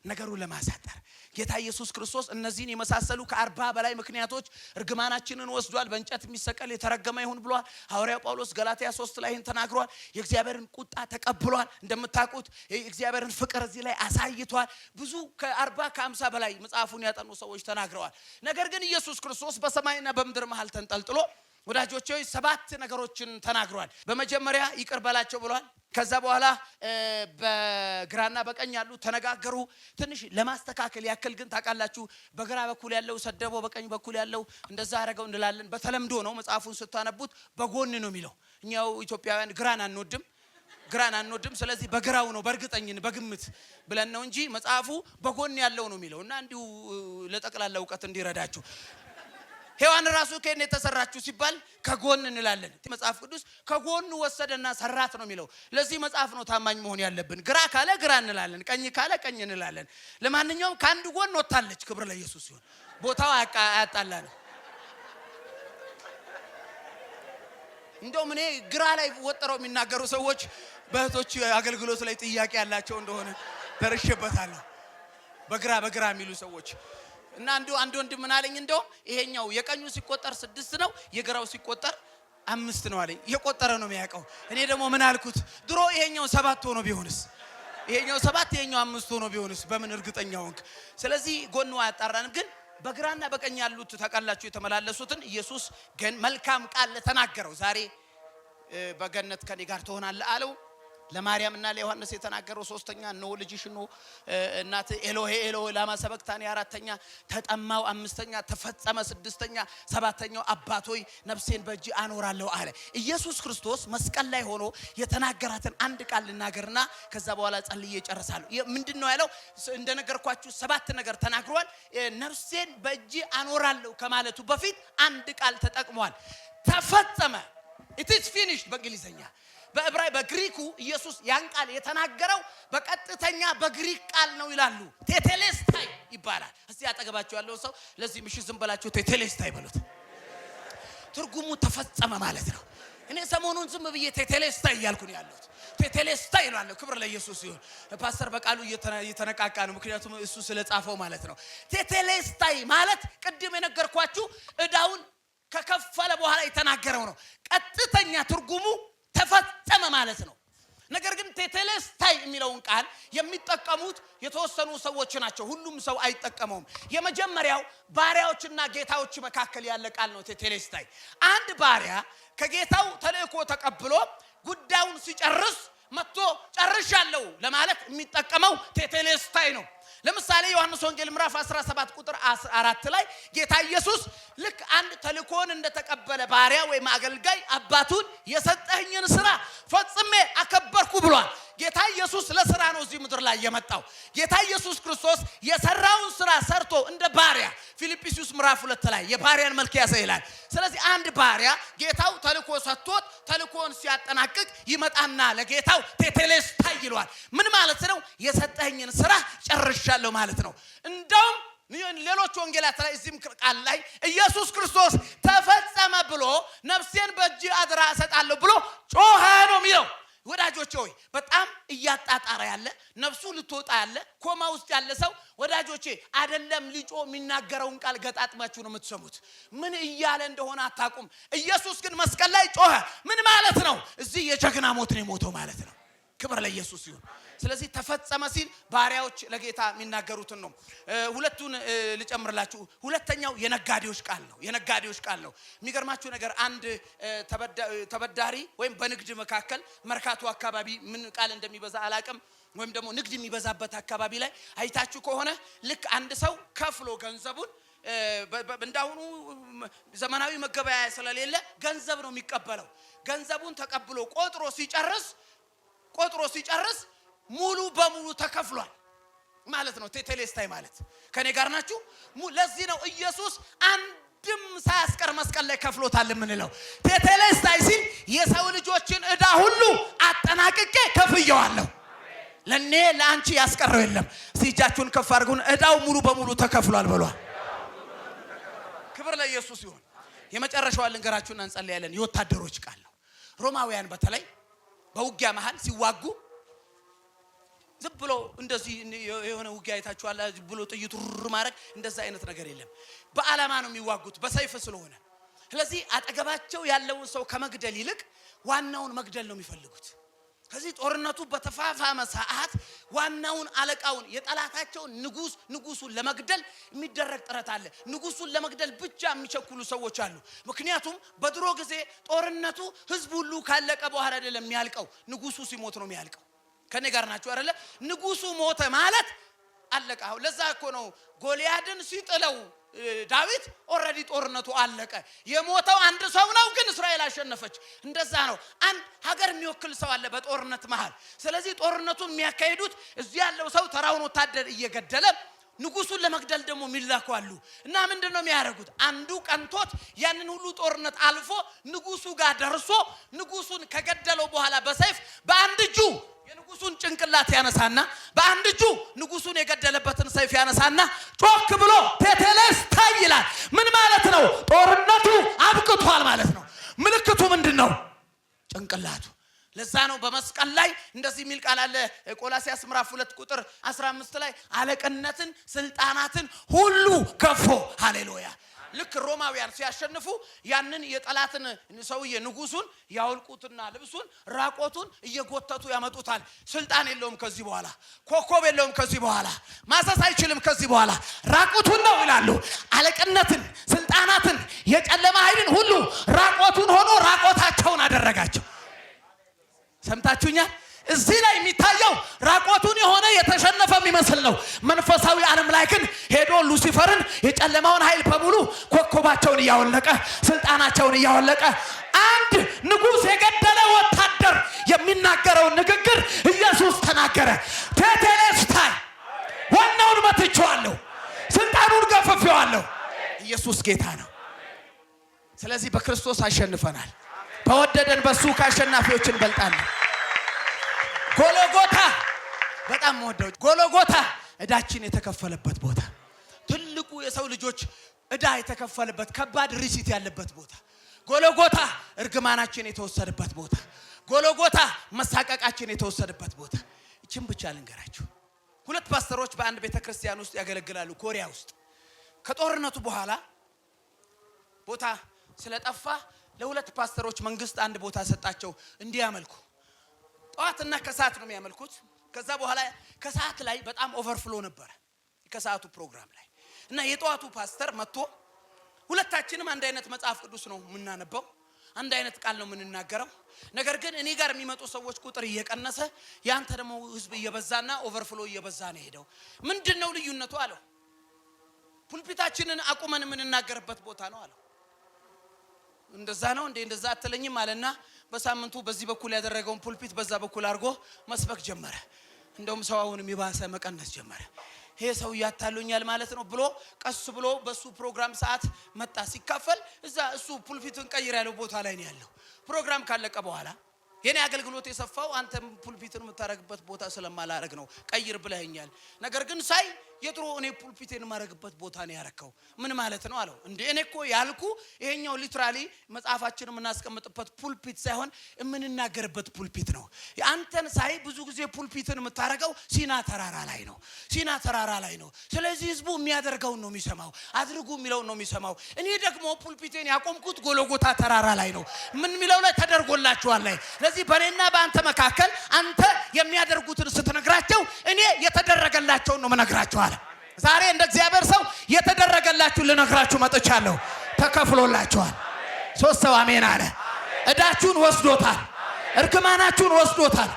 ነገሩን ለማሳጠር ጌታ ኢየሱስ ክርስቶስ እነዚህን የመሳሰሉ ከ40 በላይ ምክንያቶች እርግማናችንን ወስዷል። በእንጨት የሚሰቀል የተረገመ ይሁን ብሏል። ሐዋርያው ጳውሎስ ገላትያ 3 ላይ ተናግሯል። የእግዚአብሔርን ቁጣ ተቀብሏል። እንደምታውቁት የእግዚአብሔርን ፍቅር እዚህ ላይ አሳይቷል። ብዙ ከ40 ከ50 በላይ መጽሐፉን ያጠኑ ሰዎች ተናግረዋል። ነገር ግን ኢየሱስ ክርስቶስ በሰማይና በምድር መሃል ተንጠልጥሎ ወዳጆቼ 7 ነገሮችን ተናግሯል። በመጀመሪያ ይቅር በላቸው ብሏል። ከዛ በኋላ በግራና በቀኝ ያሉ ተነጋገሩ። ትንሽ ለማስተካከል ያክል ግን ታውቃላችሁ፣ በግራ በኩል ያለው ሰደበው፣ በቀኝ በኩል ያለው እንደዛ አደረገው እንላለን። በተለምዶ ነው መጽሐፉን ስታነቡት በጎን ነው የሚለው። እኛው ኢትዮጵያውያን ግራን አንወድም። ስለዚህ በግራው ነው በእርግጠኝን በግምት ብለን ነው እንጂ መጽሐፉ በጎን ያለው ነው የሚለው እና እንዲሁ ለጠቅላላ ዕውቀት እንዲረዳችሁ ሔዋን ራሱ ከእኔ ተሰራችሁ ሲባል ከጎን እንላለን። መጽሐፍ ቅዱስ ከጎን ወሰደና ሰራት ነው የሚለው። ለዚህ መጽሐፍ ነው ታማኝ መሆን ያለብን። ግራ ካለ ግራ እንላለን፣ ቀኝ ካለ ቀኝ እንላለን። ለማንኛውም ከአንድ ጎን ወጣለች። ክብር ለኢየሱስ ይሁን። ቦታው አያጣላን። እንደው እኔ ግራ ላይ ወጥረው የሚናገሩ ሰዎች በእህቶች አገልግሎት ላይ ጥያቄ ያላቸው እንደሆነ ተርሽበታለሁ። በግራ የሚሉ ሰዎች እና አንድ ወንድም ምን አለኝ፣ እንደው ይሄኛው የቀኙ ሲቆጠር 6 ነው የግራው ሲቆጠር 5 ነው አለኝ። እየቆጠረ ነው የሚያውቀው። እኔ ደግሞ ምን አልኩት፣ ድሮ ይሄኛው 7 ሆኖ ቢሆንስ፣ ይሄኛው 7 ይሄኛው 5 ሆኖ ቢሆንስ በምን እርግጠኛ ሆንክ? ስለዚህ ጎኑ አያጣራንም። ግን በግራና በቀኝ ያሉት ተቃላችሁ የተመላለሱትን ኢየሱስ ግን መልካም ቃል ተናገረው። ዛሬ በገነት ከኔ ጋር ትሆናለህ አለው። ለማርያምና ለዮሐንስ የተናገረው ሶስተኛ ነው ልጅሽ ነው እናት ኤሎሄ ኤሎሄ ላማ ሰበክታኒ አራተኛ ተጠማው አምስተኛ ተፈጸመ ስድስተኛ ሰባተኛው አባቶይ ነፍሴን በእጅ አኖራለሁ አለ። ኢየሱስ ክርስቶስ መስቀል ላይ ሆኖ የተናገራትን አንድ ቃል ልናገርና ከዛ በኋላ ጸልዬ ጨርሳለሁ። ምንድነው ያለው? እንደነገርኳችሁ 7 ነገር ተናግሯል። ነፍሴን በእጅ አኖራለሁ ከማለቱ በፊት አንድ ቃል ተጠቅሟል። ተፈጸመ it is finished በእንግሊዘኛ። በዕብራይ በግሪኩ ኢየሱስ ያን ቃል የተናገረው በቀጥተኛ በግሪክ ቃል ነው ይላሉ። ቴቴሌስታይ ይባላል። እስቲ አጠገባችሁ ያለው ሰው ለዚህ ምሽት ዝም ብላችሁ ቴቴሌስታይ በሉት። ትርጉሙ ተፈጸመ ማለት ነው። እኔ ሰሞኑን ዝም ብዬ ቴቴሌስታይ እያልኩ ነው ያለሁት። ቴቴሌስታይ ነው። ክብር ለኢየሱስ ይሁን። ፓስተር በቃሉ እየተነቃቃ ነው፣ ምክንያቱም እሱ ስለጻፈው ማለት ነው። ቴቴሌስታይ ማለት ቅድም የነገርኳችሁ እዳውን ከከፈለ በኋላ የተናገረው ነው። ቀጥተኛ ትርጉሙ ተፈጸመ ማለት ነው። ነገር ግን ቴቴሌስታይ የሚለውን ቃል የሚጠቀሙት የተወሰኑ ሰዎች ናቸው። ሁሉም ሰው አይጠቀመውም። የመጀመሪያው ባሪያዎችና ጌታዎች መካከል ያለ ቃል ነው ቴቴሌስታይ። አንድ ባሪያ ከጌታው ተልእኮ ተቀብሎ ጉዳዩን ሲጨርስ መጥቶ ጨርሻለሁ ለማለት የሚጠቀመው ቴቴሌስታይ ነው። ለምሳሌ ዮሐንስ ወንጌል ምዕራፍ 17 ቁጥር 4 ላይ ጌታ ኢየሱስ ልክ አንድ ተልእኮን እንደተቀበለ ባሪያ ወይም አገልጋይ አባቱን የሰጠኝን ስራ ፈጽሜ አከበርኩ ብሏል። ጌታ ኢየሱስ ለስራ ነው እዚህ ምድር ላይ የመጣው። ጌታ ኢየሱስ ክርስቶስ የሰራውን ስራ ሰርቶ እንደ ባሪያ ፊልጵስዩስ ምዕራፍ 2 ላይ የባሪያን መልክ ያሳያል። ስለዚህ አንድ ባሪያ ጌታው ተልእኮ ሰጥቶት ተልእኮን ሲያጠናቅቅ ይመጣና ለጌታው ቴቴሌስታይ ይለዋል። ምን ማለት ነው? የሰጠኝን ስራ ጨርሻለሁ ማለት ነው። እንደውም ሌሎች ወንጌላት ላይ እዚህም ቃል ላይ ኢየሱስ ክርስቶስ ተፈጸመ ብሎ ነፍሴን በእጅ አደራ እሰጣለሁ ብሎ ጮኸ ነው የሚለው። ወዳጆቼ ሆይ በጣም እያጣጣረ ያለ ነፍሱ ልትወጣ ያለ ኮማ ውስጥ ያለ ሰው ወዳጆቼ አይደለም ሊጮ የሚናገረውን ቃል ገጣጥማችሁ ነው የምትሰሙት። ምን እያለ እንደሆነ አታውቁም። ኢየሱስ ግን መስቀል ላይ ጮኸ። ምን ማለት ነው? እዚህ የጀግና ሞት ነው የሞተው ማለት ነው። ክብር ለኢየሱስ ይሁን። ስለዚህ ተፈጸመ ሲል ባሪያዎች ለጌታ የሚናገሩትን ነው። ሁለቱን ልጨምርላችሁ። ሁለተኛው የነጋዴዎች ቃል ነው። የነጋዴዎች ቃል ነው። የሚገርማችሁ ነገር አንድ ተበዳሪ ወይም በንግድ መካከል መርካቶ አካባቢ ምን ቃል እንደሚበዛ አላቅም፣ ወይም ደግሞ ንግድ የሚበዛበት አካባቢ ላይ አይታችሁ ከሆነ ልክ አንድ ሰው ከፍሎ ገንዘቡን እንዳሁኑ ዘመናዊ መገበያያ ስለሌለ ገንዘብ ነው የሚቀበለው። ገንዘቡን ተቀብሎ ቆጥሮ ሲጨርስ ሙሉ በሙሉ ተከፍሏል ማለት ነው። ቴቴሌስታይ ማለት ከኔ ጋር ናችሁ? ለዚህ ነው ኢየሱስ አንድም ሳያስቀር መስቀል ላይ ከፍሎታል የምንለው። ቴቴሌስታይ ሲል የሰው ልጆችን ዕዳ ሁሉ አጠናቅቄ ከፍየዋለሁ። ለኔ ለአንቺ ያስቀረው የለም። እጃችሁን ከፍ አድርጉን። ዕዳው ሙሉ በሙሉ ተከፍሏል ብሏል። ክብር ለኢየሱስ ይሁን። የመጨረሻው ልንገራችሁና እንጸልያለን። የወታደሮች ቃል ነው። ሮማውያን በተለይ በውጊያ መሃል ሲዋጉ ዝም ብሎ እንደዚህ የሆነ ውጊያ አይታችኋል። ዝም ብሎ ጥይት ሩር ማድረግ እንደዛ አይነት ነገር የለም። በዓላማ ነው የሚዋጉት፣ በሰይፍ ስለሆነ። ስለዚህ አጠገባቸው ያለውን ሰው ከመግደል ይልቅ ዋናውን መግደል ነው የሚፈልጉት። ከዚህ ጦርነቱ በተፋፋመ ሰዓት ዋናውን አለቃውን የጠላታቸውን ንጉሱን ለመግደል የሚደረግ ጥረት አለ። ንጉሱን ለመግደል ብቻ የሚቸኩሉ ሰዎች አሉ። ምክንያቱም በድሮ ጊዜ ጦርነቱ ህዝብ ሁሉ ካለቀ በኋላ አይደለም የሚያልቀው፣ ንጉሱ ሲሞት ነው የሚያልቀው። ከኔ ጋር ናችሁ አይደለ? ንጉሱ ሞተ ማለት አለቀ። ለዛ እኮ ነው ጎልያድን ሲጥለው ዳዊት ኦሬዲ ጦርነቱ አለቀ። የሞተው አንድ ሰው ነው፣ ግን እስራኤል አሸነፈች። እንደዛ ነው። አንድ ሀገር የሚወክል ሰው አለ በጦርነት መሃል። ስለዚህ ጦርነቱን የሚያካሂዱት እዚህ ያለው ሰው ተራውን ወታደር እየገደለ ንጉሱን ለመግደል ደግሞ የሚላኩ አሉ። እና ምንድነው የሚያደርጉት? አንዱ ቀንቶት ያንን ሁሉ ጦርነት አልፎ ንጉሱ ጋር ደርሶ ንጉሱን ከገደለው በኋላ በሰይፍ በአንድ እጁ የንጉሱን ጭንቅላት ያነሳና በአንድ እጁ ንጉሱን የገደለበትን ሰይፍ ያነሳና ጮክ ብሎ ቴቴሌስታይ ይላል። ምን ማለት ነው? ጦርነቱ አብቅቷል ማለት ነው። ምልክቱ ምንድነው? ጭንቅላቱ። ለዛ ነው በመስቀል ላይ እንደዚህ የሚል ቃል አለ ቆላስይስ ምዕራፍ 2 ቁጥር 15 ላይ አለቅነትን ስልጣናትን ሁሉ ገፎ ሃሌሉያ። ልክ ሮማውያን ሲያሸንፉ ያንን የጠላትን ሰውዬ ንጉሱን ያወልቁትና ልብሱን ራቆቱን እየጎተቱ ያመጡታል። ስልጣን የለውም ከዚህ በኋላ፣ ኮኮብ የለውም ከዚህ በኋላ፣ ማሰስ አይችልም ከዚህ በኋላ፣ ራቆቱን ነው ይላሉ። አለቅነትን ስልጣናትን የጨለማ ኃይልን ሁሉ ራቆቱን ሆኖ ራቆታቸውን አደረጋቸው። ሰምታችሁኛል? እዚህ ላይ የሚታየው ራቆቱን የሆነ የተሸነፈ የሚመስል ነው። መንፈሳዊ ዓለም ላይ ግን ሄዶ ሉሲፈርን የጨለማውን ኃይል በሙሉ ኮኮባቸውን እያወለቀ ስልጣናቸውን እያወለቀ አንድ ንጉሥ የገደለ ወታደር የሚናገረውን ንግግር ኢየሱስ ተናገረ። ቴቴሌስታይ ዋናውን መትቼዋለሁ፣ ስልጣኑን ገፍፌዋለሁ። ኢየሱስ ጌታ ነው። ስለዚህ በክርስቶስ አሸንፈናል። በወደደን በሱ ከአሸናፊዎች እንበልጣለን። ጎልጎታ በጣም ወደው ጎልጎታ እዳችን የተከፈለበት ቦታ፣ ትልቁ የሰው ልጆች እዳ የተከፈለበት ከባድ ሪሲት ያለበት ቦታ ጎልጎታ፣ እርግማናችን የተወሰደበት ቦታ ጎልጎታ፣ መሳቀቃችን የተወሰደበት ቦታ። እቺን ብቻ ልንገራችሁ። 2 ፓስተሮች በአንድ ቤተክርስቲያን ውስጥ ያገለግላሉ ኮሪያ ውስጥ። ከጦርነቱ በኋላ ቦታ ስለጠፋ ለ2 ፓስተሮች መንግስት አንድ ቦታ ሰጣቸው እንዲያመልኩ። ጧትና ከሰዓት ነው የሚያመልኩት። ከዛ በኋላ ከሰዓት ላይ በጣም ኦቨርፍሎ ነበር ከሰዓቱ ፕሮግራም ላይ እና የጧቱ ፓስተር መጥቶ ሁለታችንም አንድ አይነት መጽሐፍ ቅዱስ ነው የምናነበው፣ አንድ አይነት ቃል ነው የምንናገረው። ነገር ግን እኔ ጋር የሚመጡ ሰዎች ቁጥር እየቀነሰ ያንተ ደግሞ ህዝብ እየበዛና ኦቨርፍሎ እየበዛ ነው ሄደው። ምንድነው ልዩነቱ አለው። ፑልፒታችንን አቁመን የምንናገርበት ቦታ ነው አለው። እንደዛ ነው እንዴ? እንደዛ አትለኝም አለና በሳምንቱ በዚህ በኩል ያደረገውን ፑልፒት በዛ በኩል አድርጎ መስበክ ጀመረ። እንደውም ሰውንም ይባሰ መቀነስ ጀመረ። ይሄ ሰው ያታሉኛል ማለት ነው ብሎ ቀስ ብሎ በሱ ፕሮግራም ሰዓት መጣ። ሲካፈል እዛ እሱ ፑልፒቱን ቀይር ያለው ቦታ ላይ ነው ያለው። ፕሮግራም ካለቀ በኋላ የኔ አገልግሎት የሰፋው አንተም ፑልፒቱን የምታረግበት ቦታ ስለማላረግ ነው ቀይር ብለኸኛል። ነገር ግን ሳይ የድሮ እኔ ፑልፒቴን ማረግበት ቦታ ነው ያረከው። ምን ማለት ነው አለው። እንዴ እኔ እኮ ያልኩ ይሄኛው ሊትራሊ መጽሐፋችንን የምናስቀምጥበት ፑልፒት ሳይሆን የምንናገርበት ፑልፒት ነው። አንተን ሳይ ብዙ ጊዜ ፑልፒትን የምታረገው ሲና ተራራ ላይ ነው፣ ሲና ተራራ ላይ ነው። ስለዚህ ህዝቡ የሚያደርገውን ነው የሚሰማው፣ አድርጉ የሚለውን ነው የሚሰማው። እኔ ደግሞ ፑልፒቴን ያቆምኩት ጎልጎታ ተራራ ላይ ነው። ምን የሚለው ላይ ተደርጎላችኋል ላይ። ስለዚህ በእኔና በአንተ መካከል አንተ የሚያደርጉትን ስትነግራቸው እኔ የተደረገላቸውን ነው መነግራቸው አለ። ዛሬ እንደ እግዚአብሔር ሰው የተደረገላችሁ ልነግራችሁ መጥቻለሁ። ተከፍሎላችኋል። 3 ሰው አሜን አለ። እዳችሁን ወስዶታል፣ እርግማናችሁን ወስዶታል።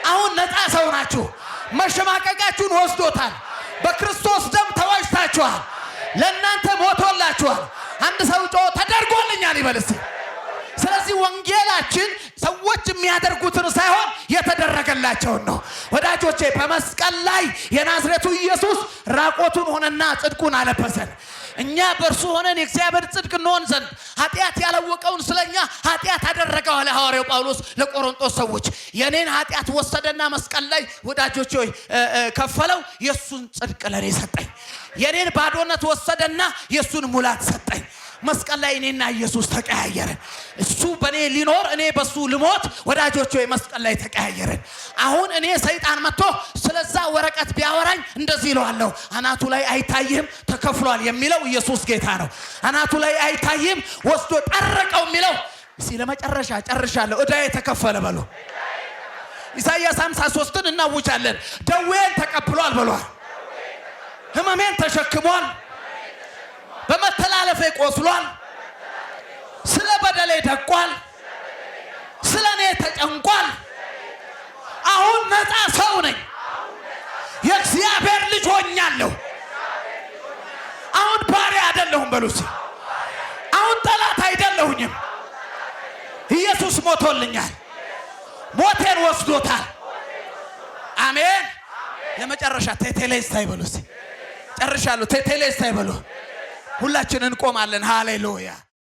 አሁን ነፃ ሰው ናችሁ። መሸማቀቃችሁን ወስዶታል። በክርስቶስ ደም ተዋጅታችኋል። ለእናንተ ሞቶላችኋል። አንድ ሰው ጮ ተደርጎልኛል ይበልስ። ስለዚህ ወንጌላችን ሰዎች የሚያደርጉትን ሳይሆን የተደረገላቸውን ነው። ወዳጆቼ በመስቀል ላይ የናዝሬቱ ኢየሱስ ራቆቱን ሆነና ጽድቁን አለበሰን። እኛ በእርሱ ሆነን የእግዚአብሔር ጽድቅ እንሆን ዘንድ ኃጢአት ያላወቀውን ስለኛ ኃጢአት አደረገው አለ ሐዋርያው ጳውሎስ ለቆሮንቶስ ሰዎች። የኔን ኃጢአት ወሰደና መስቀል ላይ ወዳጆቼ ከፈለው። የሱን ጽድቅ ለኔ ሰጠኝ። የኔን ባዶነት ወሰደና የሱን ሙላት ሰጠኝ። መስቀል ላይ እኔና ኢየሱስ ተቀያየረን። እሱ በኔ ሊኖር እኔ በሱ ልሞት። ወዳጆቼ መስቀል ላይ ተቀያየረን። አሁን እኔ ሰይጣን መጥቶ ስለዛ ወረቀት ቢያወራኝ እንደዚህ ይለዋለሁ፣ አናቱ ላይ አይታይም ተከፍሏል የሚለው ኢየሱስ ጌታ ነው። አናቱ ላይ አይታይም ወስዶ ጠረቀው የሚለው እስቲ ለመጨረሻ ጨርሻለሁ። እዳዬ ተከፈለ በሉ። ኢሳይያስ 53ን እናውጃለን። ደዌን ተቀብሏል ብሏል። ህመሜን ተሸክሟል፣ በመተላለፌ ቆስሏል፣ ስለ በደሌ ደቋል፣ ስለ እኔ ተጨንቋል። አሁን ነፃ ሰው ነኝ፣ የእግዚአብሔር ልጅ ሆኛለሁ። አሁን ባሪያ አይደለሁም በሉሲ። አሁን ጠላት አይደለሁኝም። ኢየሱስ ሞቶልኛል፣ ሞቴን ወስዶታል። አሜን። ለመጨረሻ ቴቴሌስታይ በሉሲ። ጨርሻለሁ። ቴቴሌስታይ በሉ። ሁላችንን እንቆማለን። ሃሌሉያ